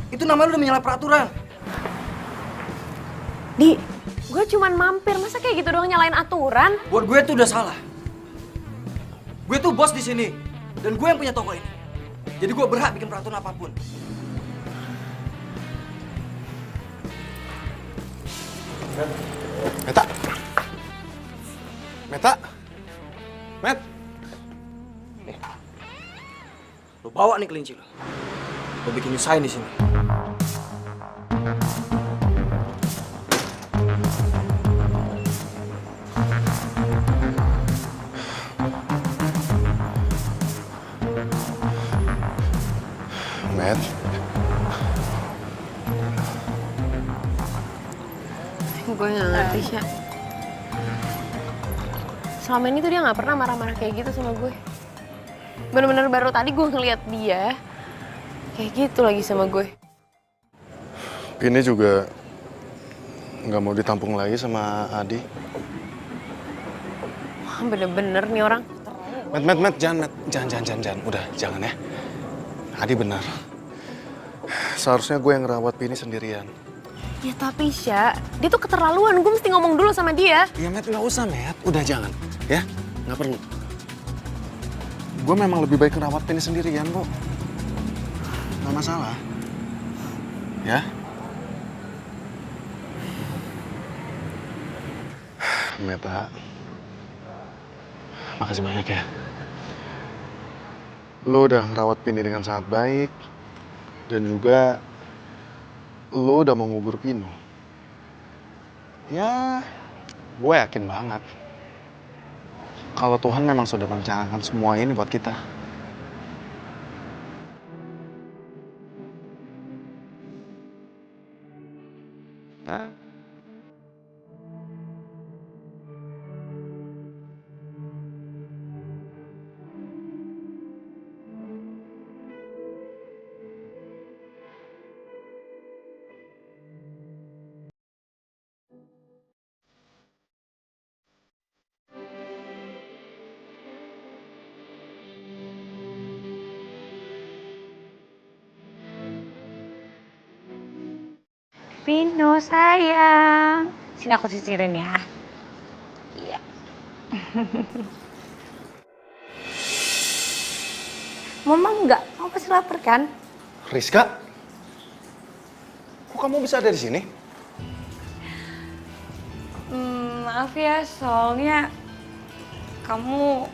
Itu namanya lu udah menyalahi peraturan. Di, gue cuman mampir, masa kayak gitu doang nyalain aturan? Buat gue tuh udah salah. Gue tuh bos di sini dan gue yang punya toko ini. Jadi gue berhak bikin peraturan apapun. Meta. Meta. Met. Lo bawa nih kelinci lo. Lo bikin nyusahin di sini. Met. Gue gak ngerti, Sya. Selama ini tuh dia gak pernah marah-marah kayak gitu sama gue. Bener-bener baru tadi gue ngeliat dia kayak gitu lagi sama gue. Ini juga nggak mau ditampung lagi sama Adi. Wah, bener-bener nih orang. Met, jangan. Udah, jangan ya. Adi benar. Seharusnya gue yang ngerawat Pini sendirian. Ya tapi Sya, dia tuh keterlaluan. Gue mesti ngomong dulu sama dia. Ya Met, nggak usah Met. Udah jangan, ya. Nggak perlu. Gue memang lebih baik ngerawat Pini sendirian, Bu. Nggak masalah. Ya. Meta, makasih banyak ya. Lo udah ngerawat Pini dengan sangat baik. Dan juga lo udah mau ngubur Pino. Ya, gue yakin banget kalau Tuhan memang sudah merencanakan semua ini buat kita. Nah. Pino sayang. Sini aku sisirin ya. Iya. Mama enggak, kamu pasti lapar kan? Rizka, kok kamu bisa ada di sini? Maaf ya, soalnya kamu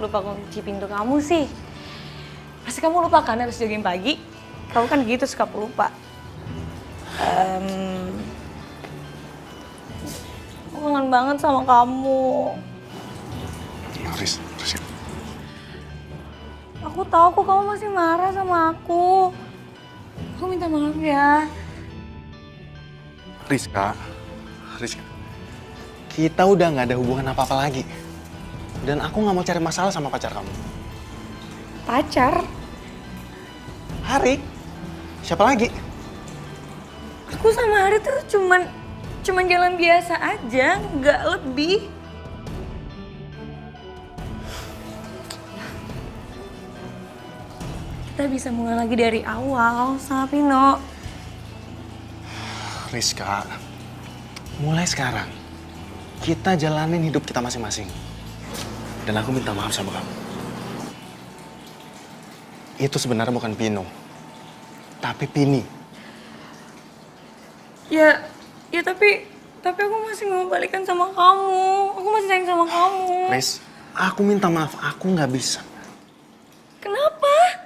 lupa kunci pintu kamu sih. Pasti kamu lupa kan harus jagain pagi? Kamu kan gitu suka lupa. Aku kangen banget sama kamu. Riz. Aku tahu kok kamu masih marah sama aku. Aku minta maaf ya. Rizka, Kita udah nggak ada hubungan apa-apa lagi. Dan aku nggak mau cari masalah sama pacar kamu. Pacar? Hari? Siapa lagi? Aku sama Hari tuh cuman jalan biasa aja, nggak lebih. Kita bisa mulai lagi dari awal sama Pino. Rizka, mulai sekarang kita jalanin hidup kita masing-masing. Dan aku minta maaf sama kamu. Itu sebenarnya bukan Pino, tapi Pini. Ya tapi aku masih mau balikan sama kamu. Aku masih sayang sama kamu. Riz, aku minta maaf, aku nggak bisa. Kenapa?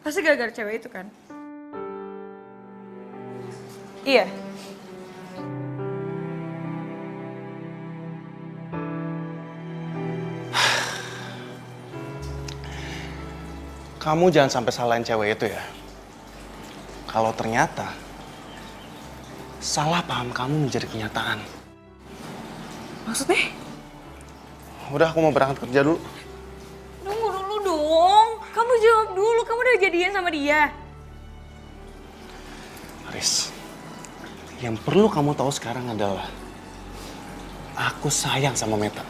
Pasti gara-gara cewek itu kan? Iya. Kamu jangan sampai salahin cewek itu ya. Kalau ternyata salah paham kamu menjadi kenyataan. Maksudnya? Udah, aku mau berangkat kerja dulu. Tunggu dulu dong. Kamu jawab dulu. Kamu udah jadian sama dia. Riz, yang perlu kamu tahu sekarang adalah aku sayang sama Meta.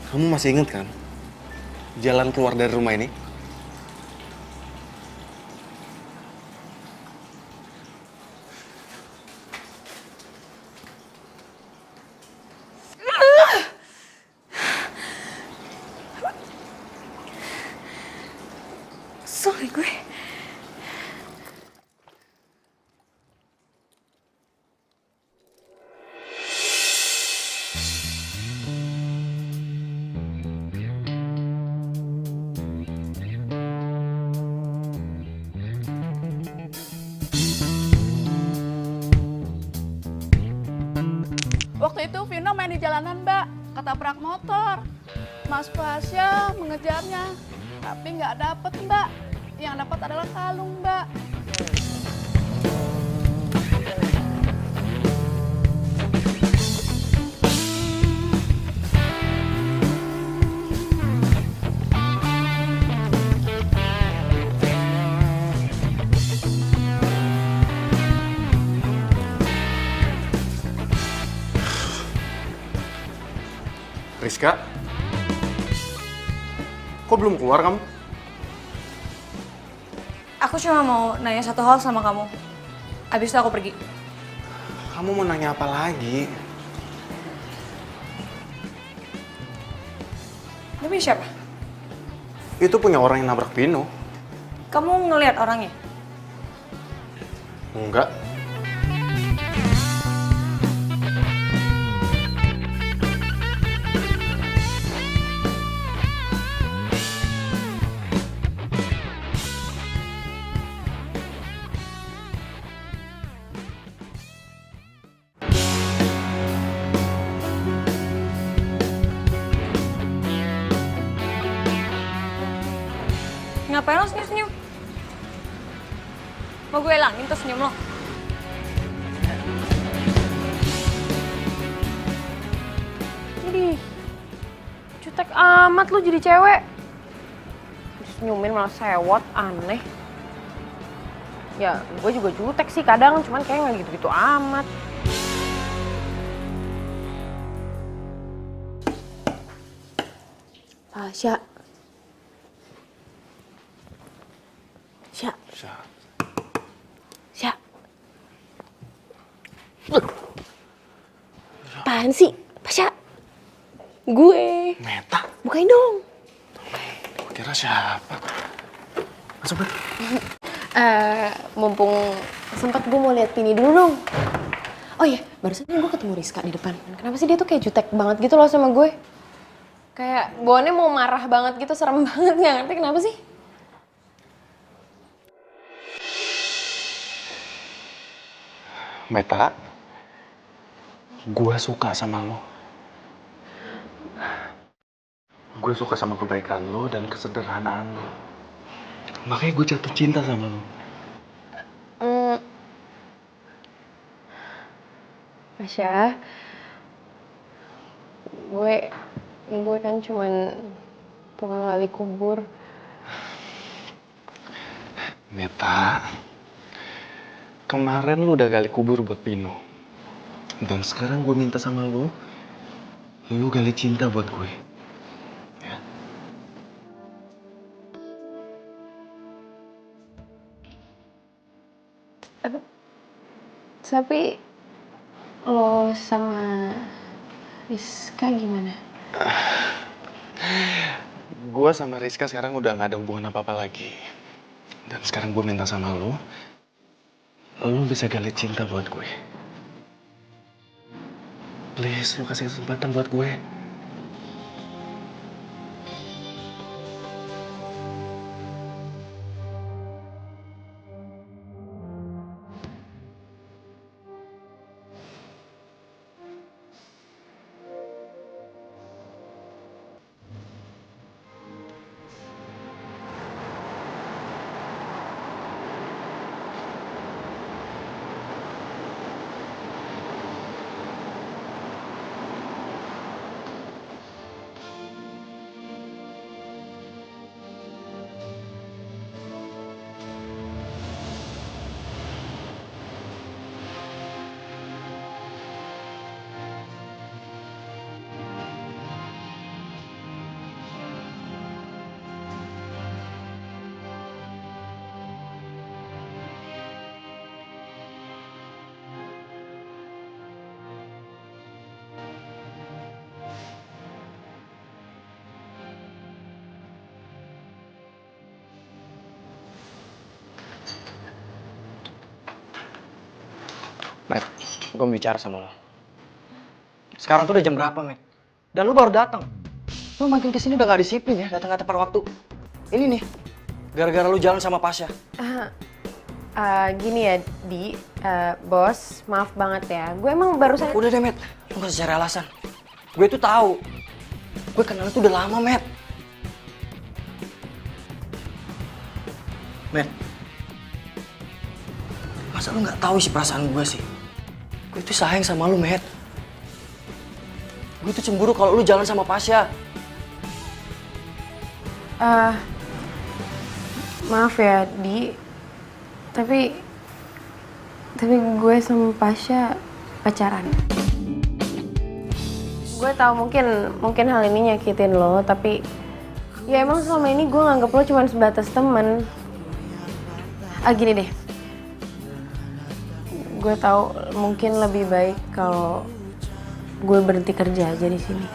Kamu masih inget kan jalan keluar dari rumah ini? Sorry gue. Waktu itu Vino main di jalanan, Mbak, ketabrak motor. Mas Fasya mengejarnya, tapi nggak dapet, Mbak. Yang dapat adalah kalung, Mbak. Rizka, kok belum keluar kamu? Aku cuma mau nanya satu hal sama kamu. Abis itu aku pergi. Kamu mau nanya apa lagi? Tapi siapa? Itu punya orang yang nabrak Pino. Kamu ngelihat orangnya? Enggak. Ngapain lo senyum-senyum? Mau gue hilangin tuh senyum lo? Idih, jutek amat lu jadi cewek. Senyumin malah sewot, aneh. Ya, gue juga jutek sih kadang, cuman kayak nggak gitu-gitu amat. Tasya. Sya. Sya. Apaan sih? Tasya. Gue. Meta? Bukain dong. Gue kira siapa? Masuk, Bet. Mumpung sempat gue mau lihat Pini dulu dong. Oh iya, barusan gue ketemu Rizka di depan. Kenapa sih dia tuh kayak jutek banget gitu loh sama gue? Kayak bawaannya mau marah banget gitu, serem banget, nggak ngerti kenapa sih? Meta, gue suka sama lo. Gue suka sama kebaikan lo dan kesederhanaan lo. Makanya gue jatuh cinta sama lo. Tasya, gue kan cuman tukang gali kubur. Meta, kemarin lu udah gali kubur buat Pino. Dan sekarang gue minta sama lu gali cinta buat gue. Ya. Tapi lo sama Rizka gimana? Gue sama Rizka sekarang udah gak ada hubungan apa-apa lagi. Dan sekarang gue minta sama lu bisa gali cinta buat gue. Please, lu kasih kesempatan buat gue. Matt, gue mau bicara sama lo. Sekarang tuh udah jam berapa, Matt? Dan lu baru datang. Lu makin kesini udah gak disiplin ya, datang gak tepat waktu. Ini nih, gara-gara lu jalan sama Pasha. Gini ya, Di, bos, maaf banget ya. Gue emang barusan... Udah deh, Matt. Lu gak usah cari alasan. Gue tuh tahu. Gue kenal tuh udah lama, Matt. Matt. Masa lu gak tahu sih perasaan gue sih? Gue tuh sayang sama lu, Matt. Gue tuh cemburu kalau lu jalan sama Pasha. Maaf ya, Di. Tapi gue sama Pasha pacaran. Gue tahu mungkin hal ini nyakitin lo, tapi ya emang selama ini gue nganggep lo cuma sebatas temen. Gini deh. Gue tahu mungkin lebih baik kalau gue berhenti kerja aja di sini.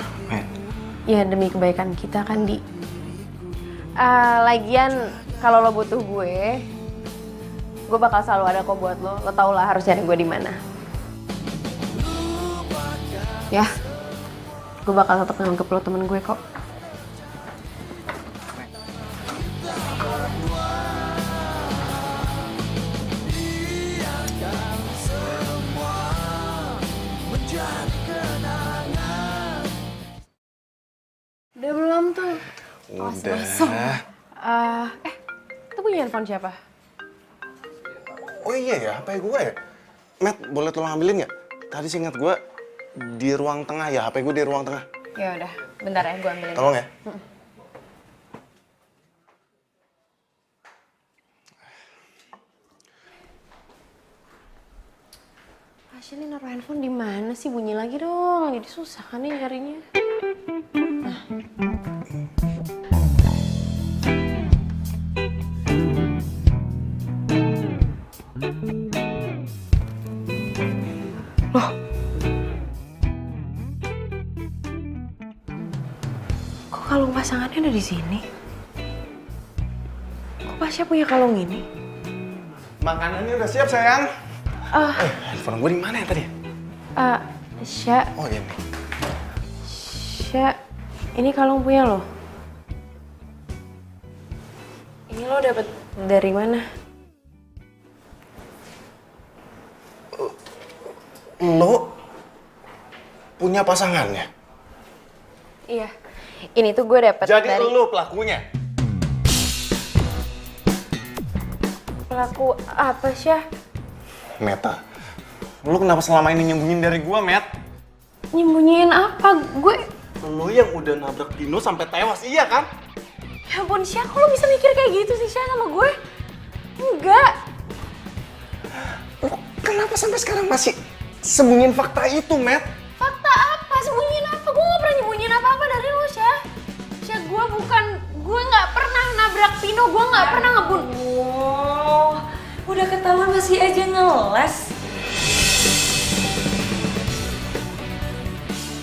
Ya demi kebaikan kita kan, Di. Lagian kalau lo butuh gue bakal selalu ada kok buat lo. Lo tau lah harus cari gue di mana. Ya, gue bakal tetap nganggep lo temen gue kok. Udah belum tuh? Udah. Itu punya handphone siapa? Oh iya ya, HP gue ya? Matt, boleh tolong ambilin nggak? Tadi sih ingat gue di ruang tengah ya, HP gue di ruang tengah. Ya udah, bentar ya gue ambilin. Tolong ya. Tasya ini naruh handphone di mana sih? Bunyi lagi dong. Jadi susah kan nih nyarinya. Loh. Kok kalung pasangannya ada di sini? Kok Pasha punya kalung ini? Makanannya udah siap, sayang. Handphone gue di mana ya tadi? Sya. Oh iya nih. Sya, ini kalung punya lo. Ini lo dapet dari mana? Lo punya pasangannya? Iya. Ini tuh gue dapet Jadi dari... lo pelakunya? Pelaku apa, Syah? Meta, Lu kenapa selama ini nyembunyiin dari gua, Matt? Nyembunyiin apa? Gue... Lu yang udah nabrak Pino sampai tewas, iya kan? Ya ampun, Syah, kok lo bisa mikir kayak gitu sih, Syah, sama gue? Enggak. Lu kenapa sampai sekarang masih sembunyiin fakta itu, Matt? Fakta apa? Sembunyiin apa? Gue gak pernah nyembunyiin apa-apa dari lo, Syah. Syah, gue gak pernah nabrak Pino, gue gak pernah ngebunuh. Oh, udah ketahuan masih aja ngeles.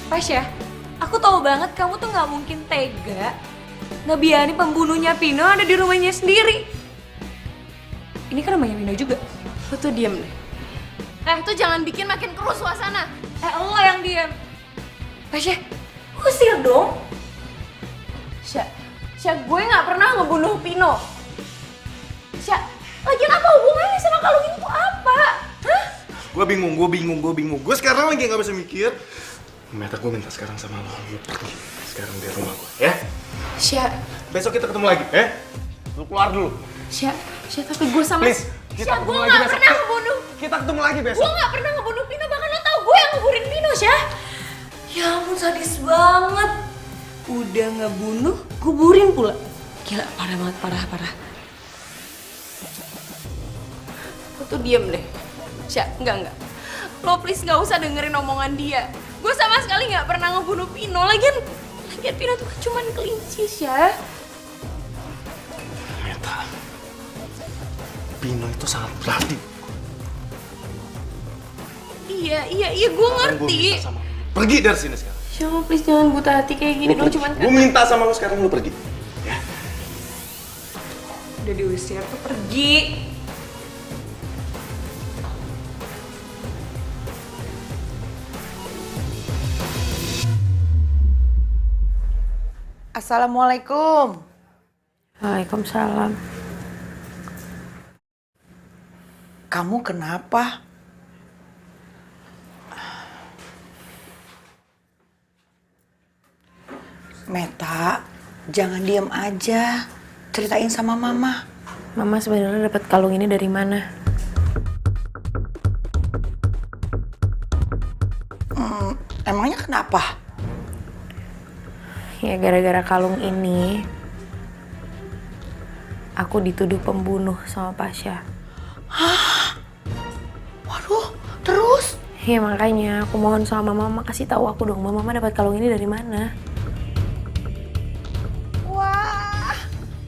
Pasha, aku tahu banget kamu tuh gak mungkin tega ngebiarin pembunuhnya Pino ada di rumahnya sendiri. Ini kan rumahnya Pino juga. Lo tuh diem deh. Tuh jangan bikin makin keruh suasana. Lo yang diem. Pasha, usir dong. Syah, gue gak pernah ngebunuh Pino. Syah, lagian apa hubungannya sama kalung ini tuh apa? Hah? Gue bingung. Gue sekarang lagi nggak bisa mikir. Meta, gue minta sekarang sama lo pergi sekarang dari rumah gue, ya? Syah, Besok kita ketemu lagi, Lu keluar dulu. Syah, tapi gue sama... Please, kita Syah, gue ketemu lagi gak besok. pernah ngebunuh. Kita ketemu lagi besok. Gue gak pernah ngebunuh Pino, bahkan lo tau gue yang ngebunuhin Pino, Syah. Ya ampun, sadis banget. Udah ngebunuh, kuburin pula. Gila, parah banget, parah. Lo tuh diem deh. Syah, enggak. Lo please gak usah dengerin omongan dia. Gue sama sekali gak pernah ngebunuh Pino. Lagian Pino tuh kan cuman kelinci, Syah. Meta, Pino itu sangat berarti. Iya, gue ngerti. Pergi dari sini sekarang. Syah, lo please jangan buta hati kayak gini dong, cuman Gue minta sama lo sekarang, lo pergi. Ya. Udah diusir tuh pergi. Assalamualaikum. Waalaikumsalam. Kamu kenapa? Meta, jangan diem aja. Ceritain sama mama. Mama sebenarnya dapat kalung ini dari mana? Emangnya kenapa? Ya gara-gara kalung ini aku dituduh pembunuh sama Pasha. Waduh, terus? Ya makanya aku mohon sama mama kasih tahu aku dong, mama dapat kalung ini dari mana? Wah,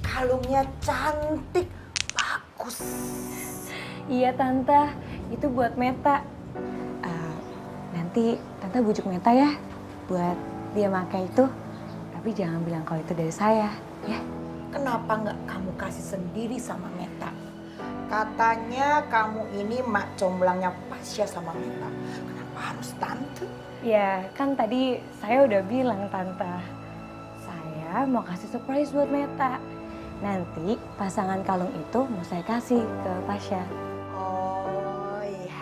kalungnya cantik, bagus. Iya Tante, itu buat Meta. Nanti Tante bujuk Meta ya, buat dia pakai itu. Tapi jangan bilang kalau itu dari saya, ya. Kenapa nggak kamu kasih sendiri sama Meta? Katanya kamu ini mak comblangnya Pasha sama Meta. Kenapa harus tante? Ya, kan tadi saya udah bilang Tante. Saya mau kasih surprise buat Meta. Nanti pasangan kalung itu mau saya kasih ke Pasha. Oh iya.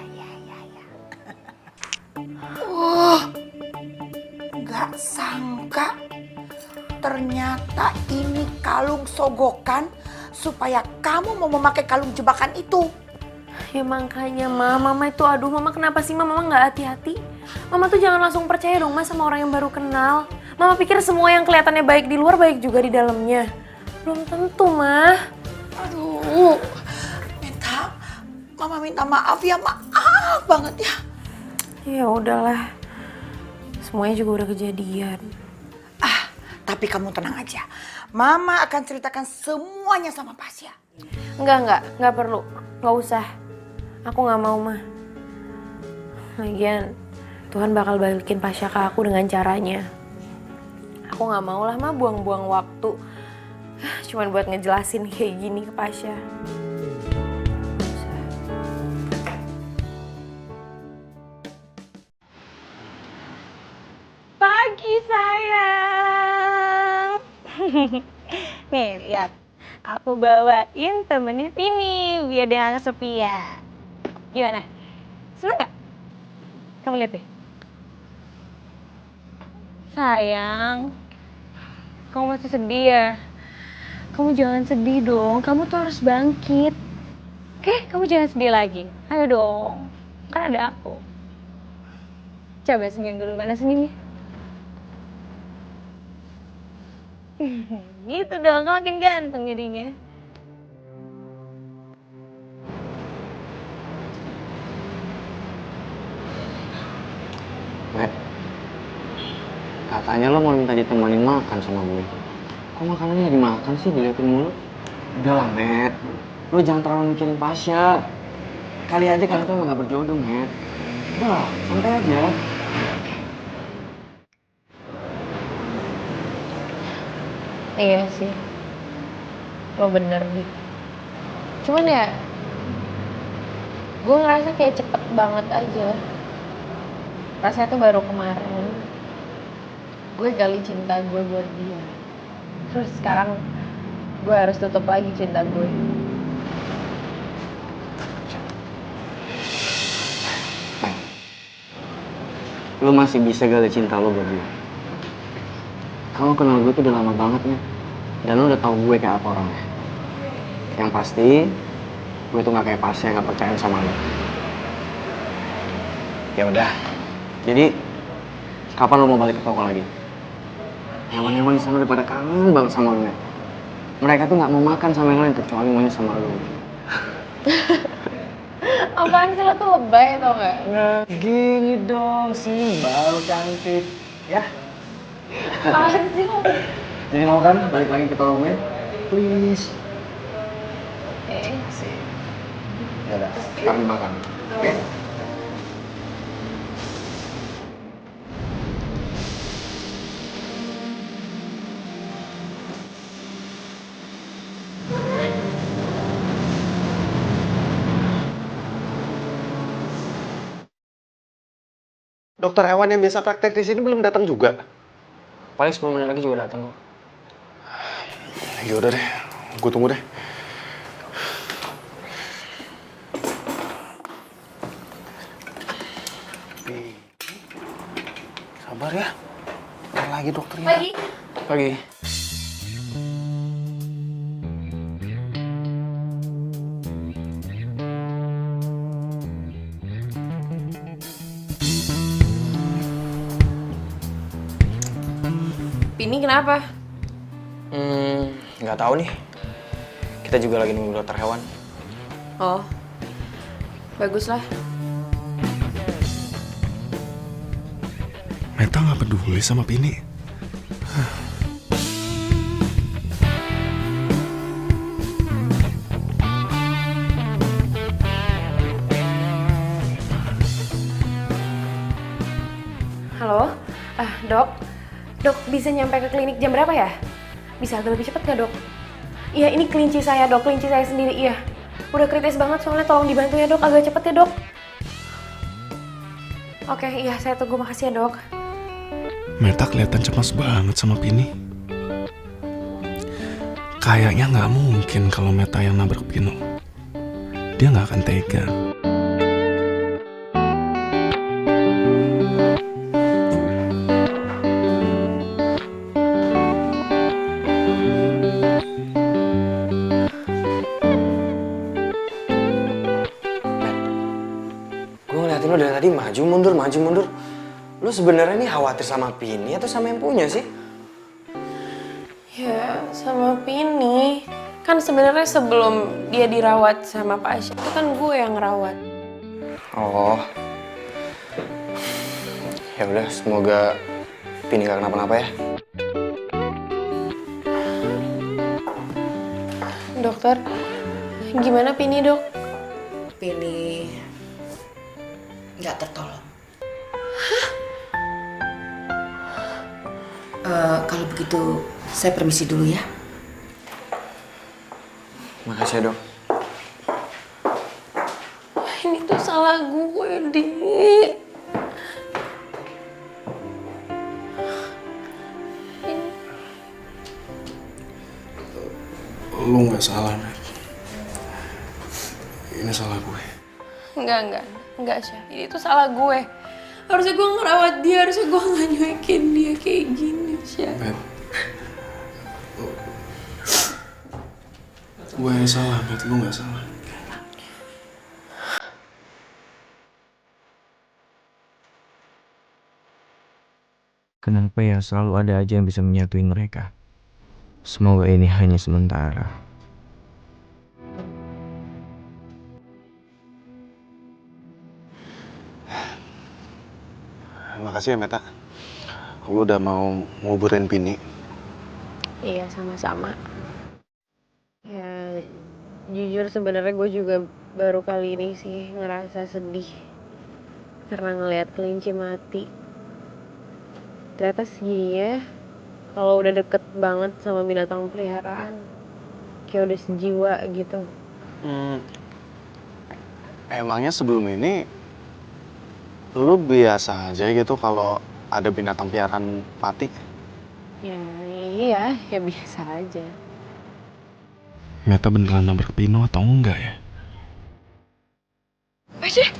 Nggak sangka ternyata ini kalung sogokan supaya kamu mau memakai kalung jebakan itu. Ya makanya mama itu mama kenapa sih mama nggak hati-hati? Mama tuh jangan langsung percaya dong mas sama orang yang baru kenal. Mama pikir semua yang kelihatannya baik di luar baik juga di dalamnya. Belum tentu mah. Aduh, mama minta maaf ya, maaf banget ya. Ya udahlah, semuanya juga udah kejadian. Tapi kamu tenang aja, mama akan ceritakan semuanya sama Pasha. Enggak perlu, nggak usah. Aku nggak mau mah. Lagian Tuhan bakal balikin Pasha ke aku dengan caranya. Aku nggak mau lah mah buang-buang waktu cuman buat ngejelasin kayak gini ke Pasha. Pagi sayang. Nih lihat, aku bawain temennya Pini biar dia nggak kesepian. Gimana? Seneng nggak? Kamu lihat deh. Sayang, kamu masih sedih ya? Kamu jangan sedih dong, kamu tuh harus bangkit. Oke, kamu jangan sedih lagi. Ayo dong. Kan ada aku. Coba senyum dulu, mana senyumnya? Gitu dong, kamu makin ganteng jadinya. Met, katanya lo mau minta ditemenin makan sama gue. Kok makanannya lagi makan sih, diliatin mulu? Udah lah, Met. Lo jangan terlalu mikirin Pasha. Kali aja kalian tuh emang gak berjodoh, Met. Udah lah, santai aja. Iya sih, lo bener gitu. Cuman ya, gue ngerasa kayak cepet banget aja. Rasanya tuh baru kemarin gue gali cinta gue buat dia. Terus sekarang gue harus tutup lagi cinta gue. Lo masih bisa gali cinta lo buat gue. Kalau kenal gue tuh udah lama banget nih. Dan lo udah tau gue kayak apa orangnya. Yang pasti, gue tuh gak kayak Pasha yang gak percaya sama lo. Ya udah. Jadi, kapan lo mau balik ke toko lagi? Hewan-hewan di sana udah pada kangen banget sama lo. Mereka tuh gak mau makan sama yang lain kecuali maunya sama lo. Apaan sih, lo tuh lebay tau gak? Nggak gini dong sih, baru cantik. Ya. Apaan sih lo? Jadi mau kan balik lagi ke toko gue? Please. Asik. Ya udah, kami makan. Oke? Dokter hewan yang biasa praktek di sini belum datang juga. Paling 10 menit lagi juga datang kok. Ya udah deh, gue tunggu deh. Sabar ya. Ntar lagi dokternya. Pagi. Pagi. Pini kenapa? Nggak tahu nih. Kita juga lagi nunggu dokter hewan. Oh, baguslah. Meta nggak peduli sama Pini. Halo? Dok? Dok, bisa nyampe ke klinik jam berapa ya? Bisa agak lebih cepet nggak, Dok? Iya, ini kelinci saya, Dok. Kelinci saya sendiri, iya. Udah kritis banget soalnya, tolong dibantu ya, Dok. Agak cepet ya, Dok. Oke, iya, saya tunggu. Makasih ya, Dok. Meta kelihatan cemas banget sama Pini. Kayaknya nggak mungkin kalau Meta yang nabrak Pino. Dia nggak akan tega. Gue ngeliatin lo dari tadi maju mundur. Lo sebenarnya nih khawatir sama Pini atau sama yang punya sih? Ya, sama Pini. Kan sebenarnya sebelum dia dirawat sama Pasha, itu kan gue yang ngerawat. Oh. Ya udah, semoga Pini gak kenapa-napa ya. Dokter, gimana Pini, Dok? Pini nggak tertolong. Kalau begitu saya permisi dulu ya. Makasih ya, Dok. Ini tuh salah gue, Di. Lu nggak salah, Matt. Ini salah gue. Enggak, Syah. Ini tuh salah gue. Harusnya gue ngerawat dia, harusnya gue gak nyuekin dia kayak gini, Syah. Matt. Gue yang salah, Matt. Lu nggak salah. Kenapa ya selalu ada aja yang bisa menyatuin mereka? Semoga ini hanya sementara. Makasih ya Meta. Lu udah mau nguburin Pini. Iya, sama-sama. Ya, jujur sebenarnya gue juga baru kali ini sih ngerasa sedih karena ngelihat kelinci mati. Ternyata segininya kalau udah deket banget sama binatang peliharaan, kayak udah sejiwa gitu. Emangnya sebelum ini lu biasa aja gitu kalau ada binatang piaraan mati? Ya iya, ya biasa aja. Meta beneran nabrak Pino atau enggak ya? Aja,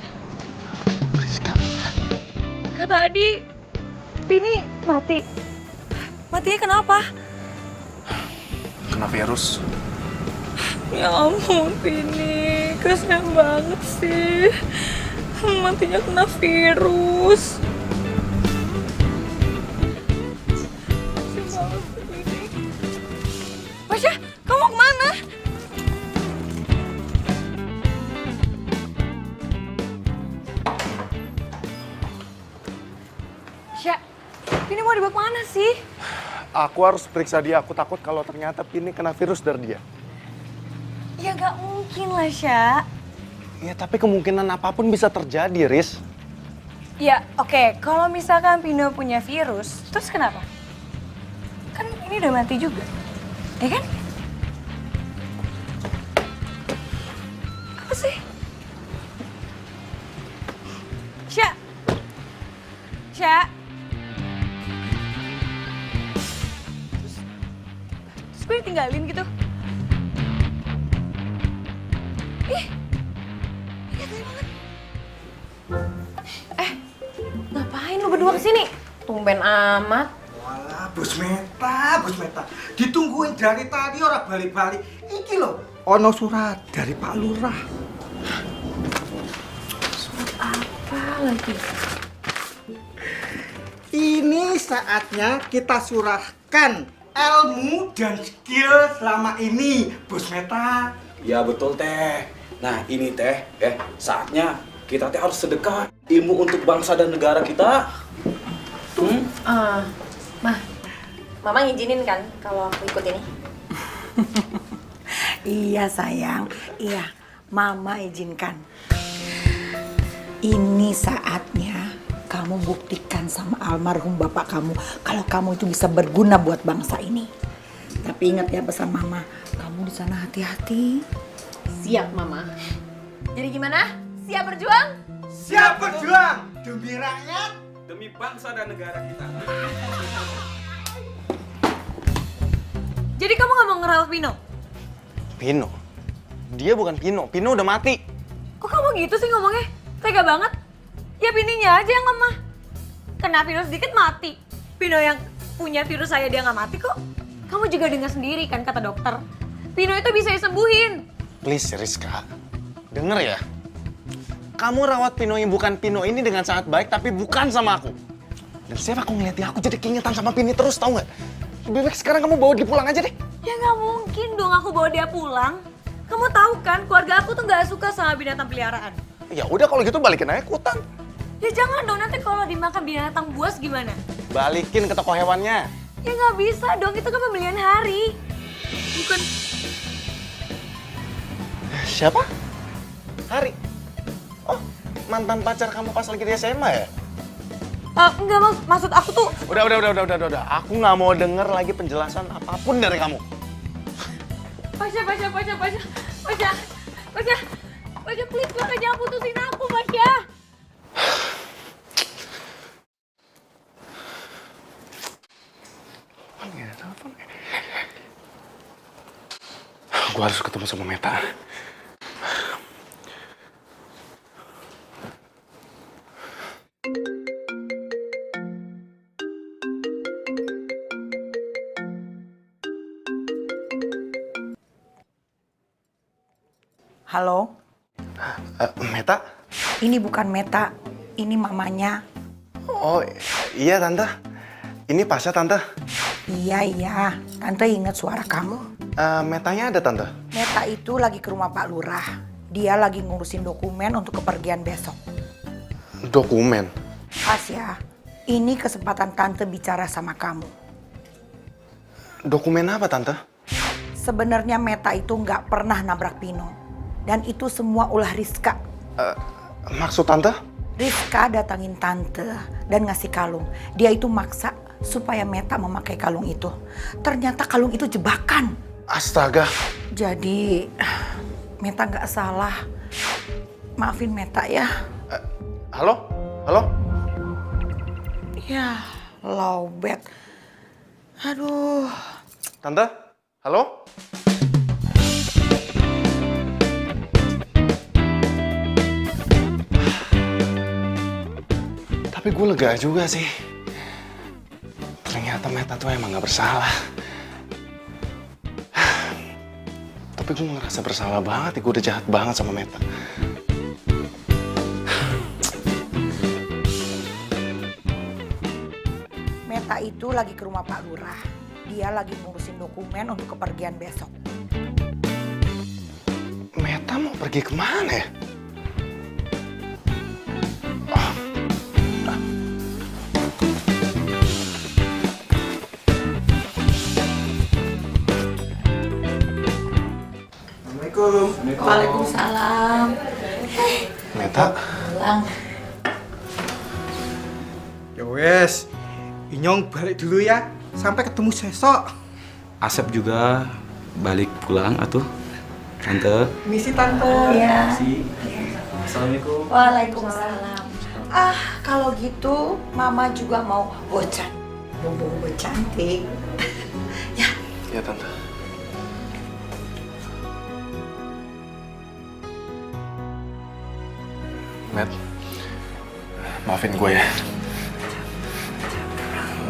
Rizka. kata Adi, Pini mati. Matinya kenapa? Kena virus. Ya ampun, Pini. Kasian banget sih. Matinya kena virus. Kasian banget sih, Pini. Pasha, kamu mau kemana? Sya, Pini mau dibawa kemana sih? Aku harus periksa dia. Aku takut kalau ternyata Pini kena virus dari dia. Ya gak mungkin lah, Sya. Ya tapi kemungkinan apapun bisa terjadi, Riz. Ya, oke. Kalau misalkan Pino punya virus, terus kenapa? Kan ini udah mati juga. Ya kan? Apa sih? Sya. Sya. Terus gue ditinggalin gitu. Ih. Gede banget. Ngapain lu berdua kesini? Tumben amat. Walah, Bos Meta. Ditungguin dari tadi orang balik-balik. Iki loh, ono surat dari Pak Lurah. Apa lagi? Ini saatnya kita surahkan ilmu dan skill selama ini, Bos Meta. Ya betul teh. Nah ini teh, saatnya kita teh harus sedekah ilmu untuk bangsa dan negara kita. Mama ngizinin kan kalau aku ikut ini? Iya sayang, iya Mama izinkan. Ini saatnya kamu buktikan sama almarhum bapak kamu kalau kamu itu bisa berguna buat bangsa ini. Tapi ingat ya pesan Mama, kamu di sana hati-hati. Siap, Mama. Jadi gimana? Siap berjuang? Siap berjuang demi rakyat, Demi bangsa dan negara kita. Jadi kamu gak mau ngerawat Pino? Pino? Dia bukan Pino. Pino udah mati. Kok kamu gitu sih ngomongnya? Tega banget. Ya Pininya aja yang lemah. Kena virus dikit mati. Pino yang punya virus saya dia gak mati kok. Kamu juga dengar sendiri kan kata dokter. Pino itu bisa disembuhin. Please, Rizka. Denger ya. Kamu rawat Pino yang bukan Pino ini dengan sangat baik, tapi bukan sama aku. Dan setiap aku ngeliat dia, aku jadi keingetan sama Pini terus, tau gak? Lebih baik sekarang kamu bawa dia pulang aja deh. Ya gak mungkin dong aku bawa dia pulang. Kamu tahu kan keluarga aku tuh gak suka sama binatang peliharaan. Ya udah kalau gitu balikin aja ke hutan. Ya jangan dong, nanti kalau dimakan binatang buas gimana? Balikin ke toko hewannya. Ya nggak bisa dong, itu kan pembelian hari. Bukan. Siapa? Hari. Oh, mantan pacar kamu pas lagi di SMA ya? Enggak, maksud aku tuh. Udah. Aku nggak mau denger lagi penjelasan apapun dari kamu. Pasha, please Pasha, jangan putusin aku, Pasha. Gue harus ketemu sama Meta. Halo, Meta? ini bukan Meta, ini mamanya. Oh iya Tante. Ini Pasha, Tante. Iya, Tante ingat suara kamu. Metanya ada, Tante. Meta itu lagi ke rumah Pak Lurah. Dia lagi ngurusin dokumen untuk kepergian besok. Dokumen? Pasha, ini kesempatan Tante bicara sama kamu. Dokumen apa, Tante? Sebenarnya Meta itu nggak pernah nabrak Pino. Dan itu semua ulah Rizka. Maksud Tante? Rizka datangin Tante dan ngasih kalung. Dia itu maksa supaya Meta memakai kalung itu. Ternyata kalung itu jebakan. Astaga. Jadi Meta nggak salah. Maafin Meta ya. Halo? Halo? Ya, lowbat. Aduh. Tante? Halo? Tapi gue lega juga sih. Ternyata Meta tuh emang gak bersalah. Tapi gue ngerasa bersalah banget, gue udah jahat banget sama Meta. Meta itu lagi ke rumah Pak Lurah. Dia lagi ngurusin dokumen untuk kepergian besok. Meta mau pergi kemana ya? Assalamualaikum. Waalaikumsalam. Meta? Pulang. Ya wes, Inyong balik dulu ya. Sampai ketemu besok. Asep juga balik pulang atuh. Tante. Misi Tante. Ya. Assalamualaikum. Waalaikumsalam. Kalau gitu Mama juga mau bocan. Bobo cantik. Ya, Tante. Matt, maafin gue ya.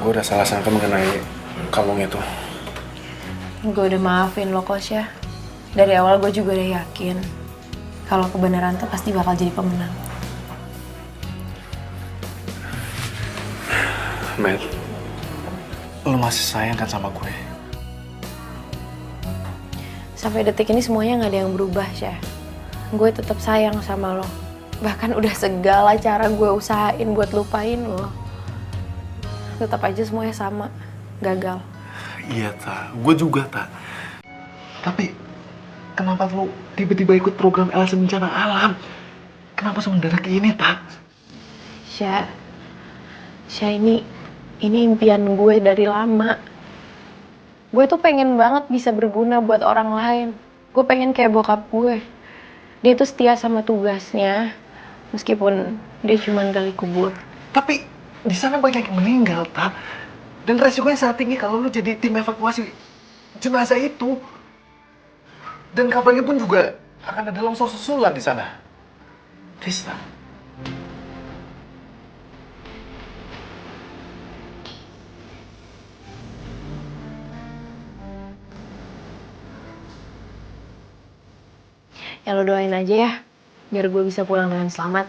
Gue udah salah sangka mengenai kalung itu. Gue udah maafin lo, Kosya. Dari awal gue juga udah yakin kalau kebenaran tuh pasti bakal jadi pemenang. Matt, lo masih sayang kan sama gue? Sampai detik ini semuanya nggak ada yang berubah, Syah. Gue tetap sayang sama lo. Bahkan udah segala cara gue usahain buat lupain lo. Tetap aja semuanya sama, gagal. Iya, Ta. Gue juga, Ta. Tapi, kenapa lo tiba-tiba ikut program LSM Bencana Alam? Kenapa semendadak ini, Ta? Syah, ini impian gue dari lama. Gue tuh pengen banget bisa berguna buat orang lain. Gue pengen kayak bokap gue. Dia tuh setia sama tugasnya, meskipun dia cuma gali kubur. Tapi, di sana banyak yang meninggal, Ta. Dan resikonya sangat tinggi kalau lu jadi tim evakuasi jenazah itu. Dan kabarnya pun juga akan ada longsor susulan di sana. Rista. Ya lo doain aja ya, biar gue bisa pulang dengan selamat.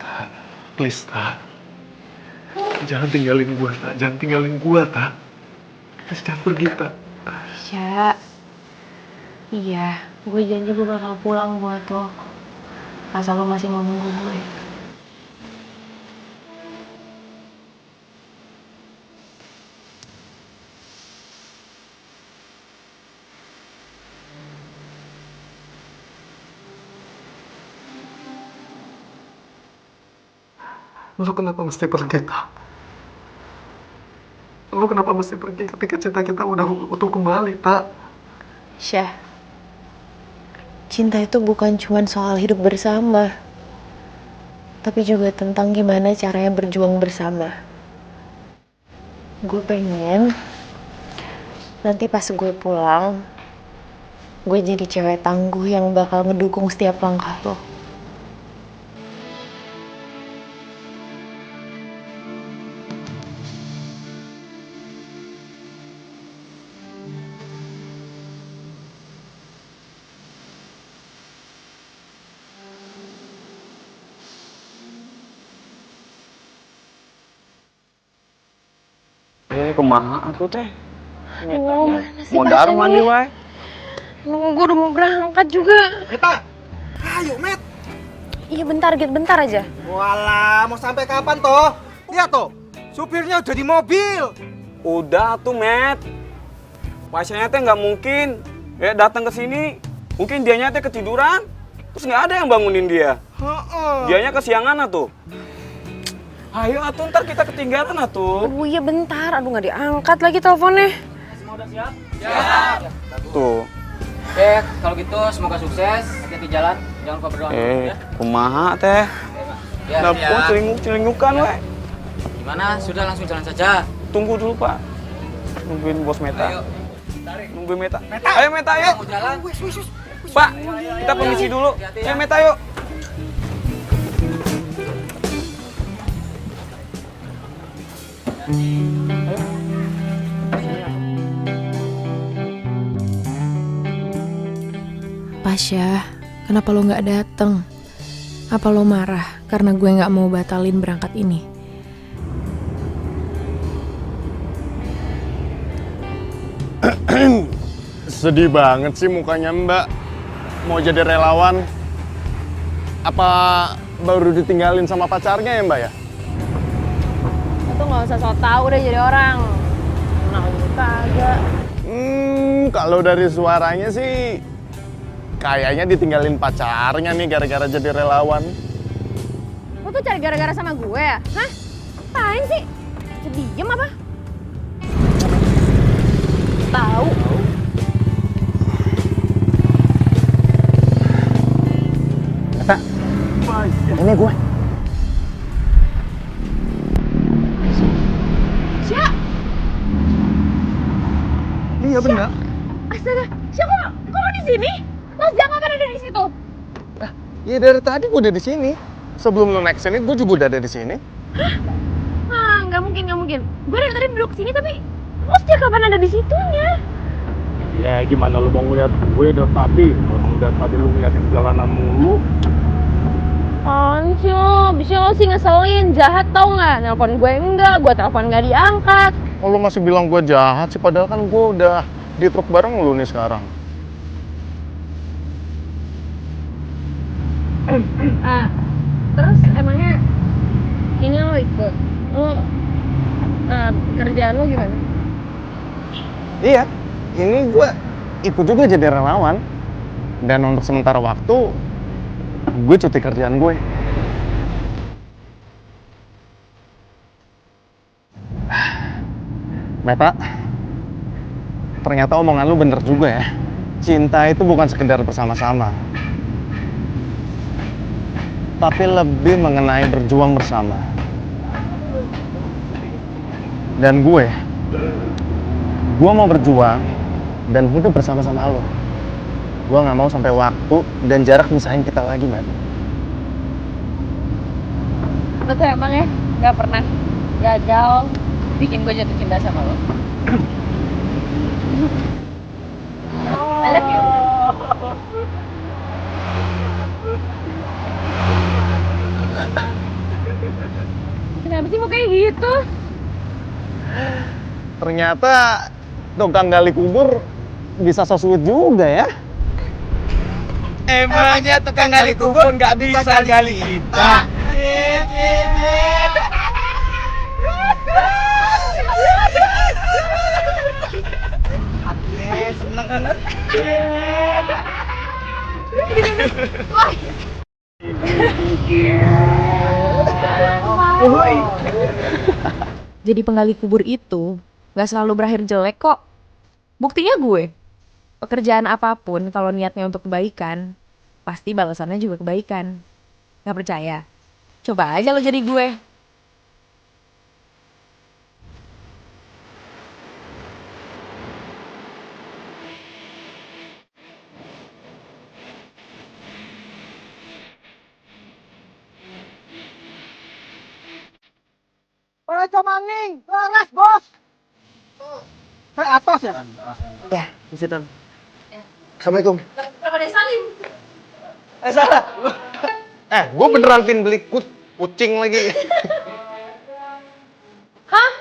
Ta, please, Ta. Jangan tinggalin gua, Ta. Jangan tinggalin gua, Ta. Please, jangan pergi, Ta. Syah, iya, gue janji gue bakal pulang buat lo. Asal lo masih mau nunggu gue. Lu kenapa mesti pergi, Ta? Lu kenapa mesti pergi ketika cinta kita udah utuh kembali, Ta? Syah, cinta itu bukan cuma soal hidup bersama, tapi juga tentang gimana caranya berjuang bersama. Gue pengen nanti pas gue pulang, gue jadi cewek tangguh yang bakal ngedukung setiap langkah lo. kumaha atuh teh? Nasib Modar Pasha mandi nih. wae. Gue udah mau berangkat juga. Meta, ayo Met. Iya bentar, Git, bentar aja. Walah, mau sampai kapan toh? Lihat toh, supirnya udah di mobil. Udah tuh, Met. Pasiennya teh nggak mungkin datang ke sini. Mungkin dianya teh ketiduran, terus nggak ada yang bangunin dia. Dianya kesiangan atuh. Ayo atuh, ntar kita ketinggalan atuh. Oh iya bentar, aduh nggak diangkat lagi teleponnya. Semua udah siap? Siap. Tuh. Oke, kalau gitu semoga sukses. Hati-hati jalan, jangan lupa berdoa ya. Kumaha teh? Ya, Dapur celinguk-celingukan we. Gimana? Sudah langsung jalan saja. Tunggu dulu, Pak. Nungguin bos Meta. Ayo. Nungguin Meta. Ayo Meta, ayo. Mau jalan? Pak, kita permisi dulu. Ayo Meta, yuk. Pasha, kenapa lo nggak dateng? Apa lo marah karena gue nggak mau batalin berangkat ini? Sedih banget sih mukanya Mbak. Mau jadi relawan. Apa baru ditinggalin sama pacarnya ya Mbak ya? Lo tuh nggak usah sok tau deh jadi orang. Kenal juga kagak. Kalau dari suaranya sih kayaknya ditinggalin pacarnya nih gara-gara jadi relawan. Lo tuh cari gara-gara sama gue ya? Hah? Apaan sih? Jadi diem apa? Tahu. Kata, ini gue. Siap. Iya benar. Astaga, siapa? Kok lo di sini? Mas jangan kan ada di situ. Iya dari tadi gue udah di sini. Sebelum lo naik sini, gue juga udah ada di sini. Ah, nggak mungkin, nggak mungkin. Gue dari tadi duduk sini tapi lo sejak kapan ada di situnya? Ya gimana lo mau ngeliat gue dari tadi? Orang dari tadi lo ngeliatin jalanan mulu. Apaan sih lo? Bisa lo sih ngeselin, jahat tau nggak? Nelpon gue enggak, gue telepon nggak diangkat. Oh, lo masih bilang gue jahat sih, padahal kan gue udah di truk bareng lo nih sekarang. Terus emangnya ini lo ikut? Lo kerjaan lo gimana? Iya, ini gue ikut juga jadi relawan. Dan untuk sementara waktu, gue cuti kerjaan gue. Meta, ternyata omongan lu bener juga ya. Cinta itu bukan sekedar bersama-sama, tapi lebih mengenai berjuang bersama. Dan gue mau berjuang dan hidup bersama-sama lo. Gue nggak mau sampai waktu dan jarak misahin kita lagi, man. Lo tuh emang ya nggak pernah gagal bikin gue jatuh cinta sama lo. I love you. Kenapa sih mau kayak gitu? Ternyata tukang gali kubur bisa so sweet juga ya. Emangnya tukang gali kubur nggak bisa gali kita? Jadi penggali kubur itu gak selalu berakhir jelek kok. Buktinya gue. Pekerjaan apapun kalau niatnya untuk kebaikan, pasti balasannya juga kebaikan. Gak percaya? Coba aja lo jadi gue. Oleh Comanging, laras bos. Atas ya? Ya, di situ. Assalamualaikum. Kenapa dia salim? Salah. Gue beneran pin beli kucing lagi. Hah?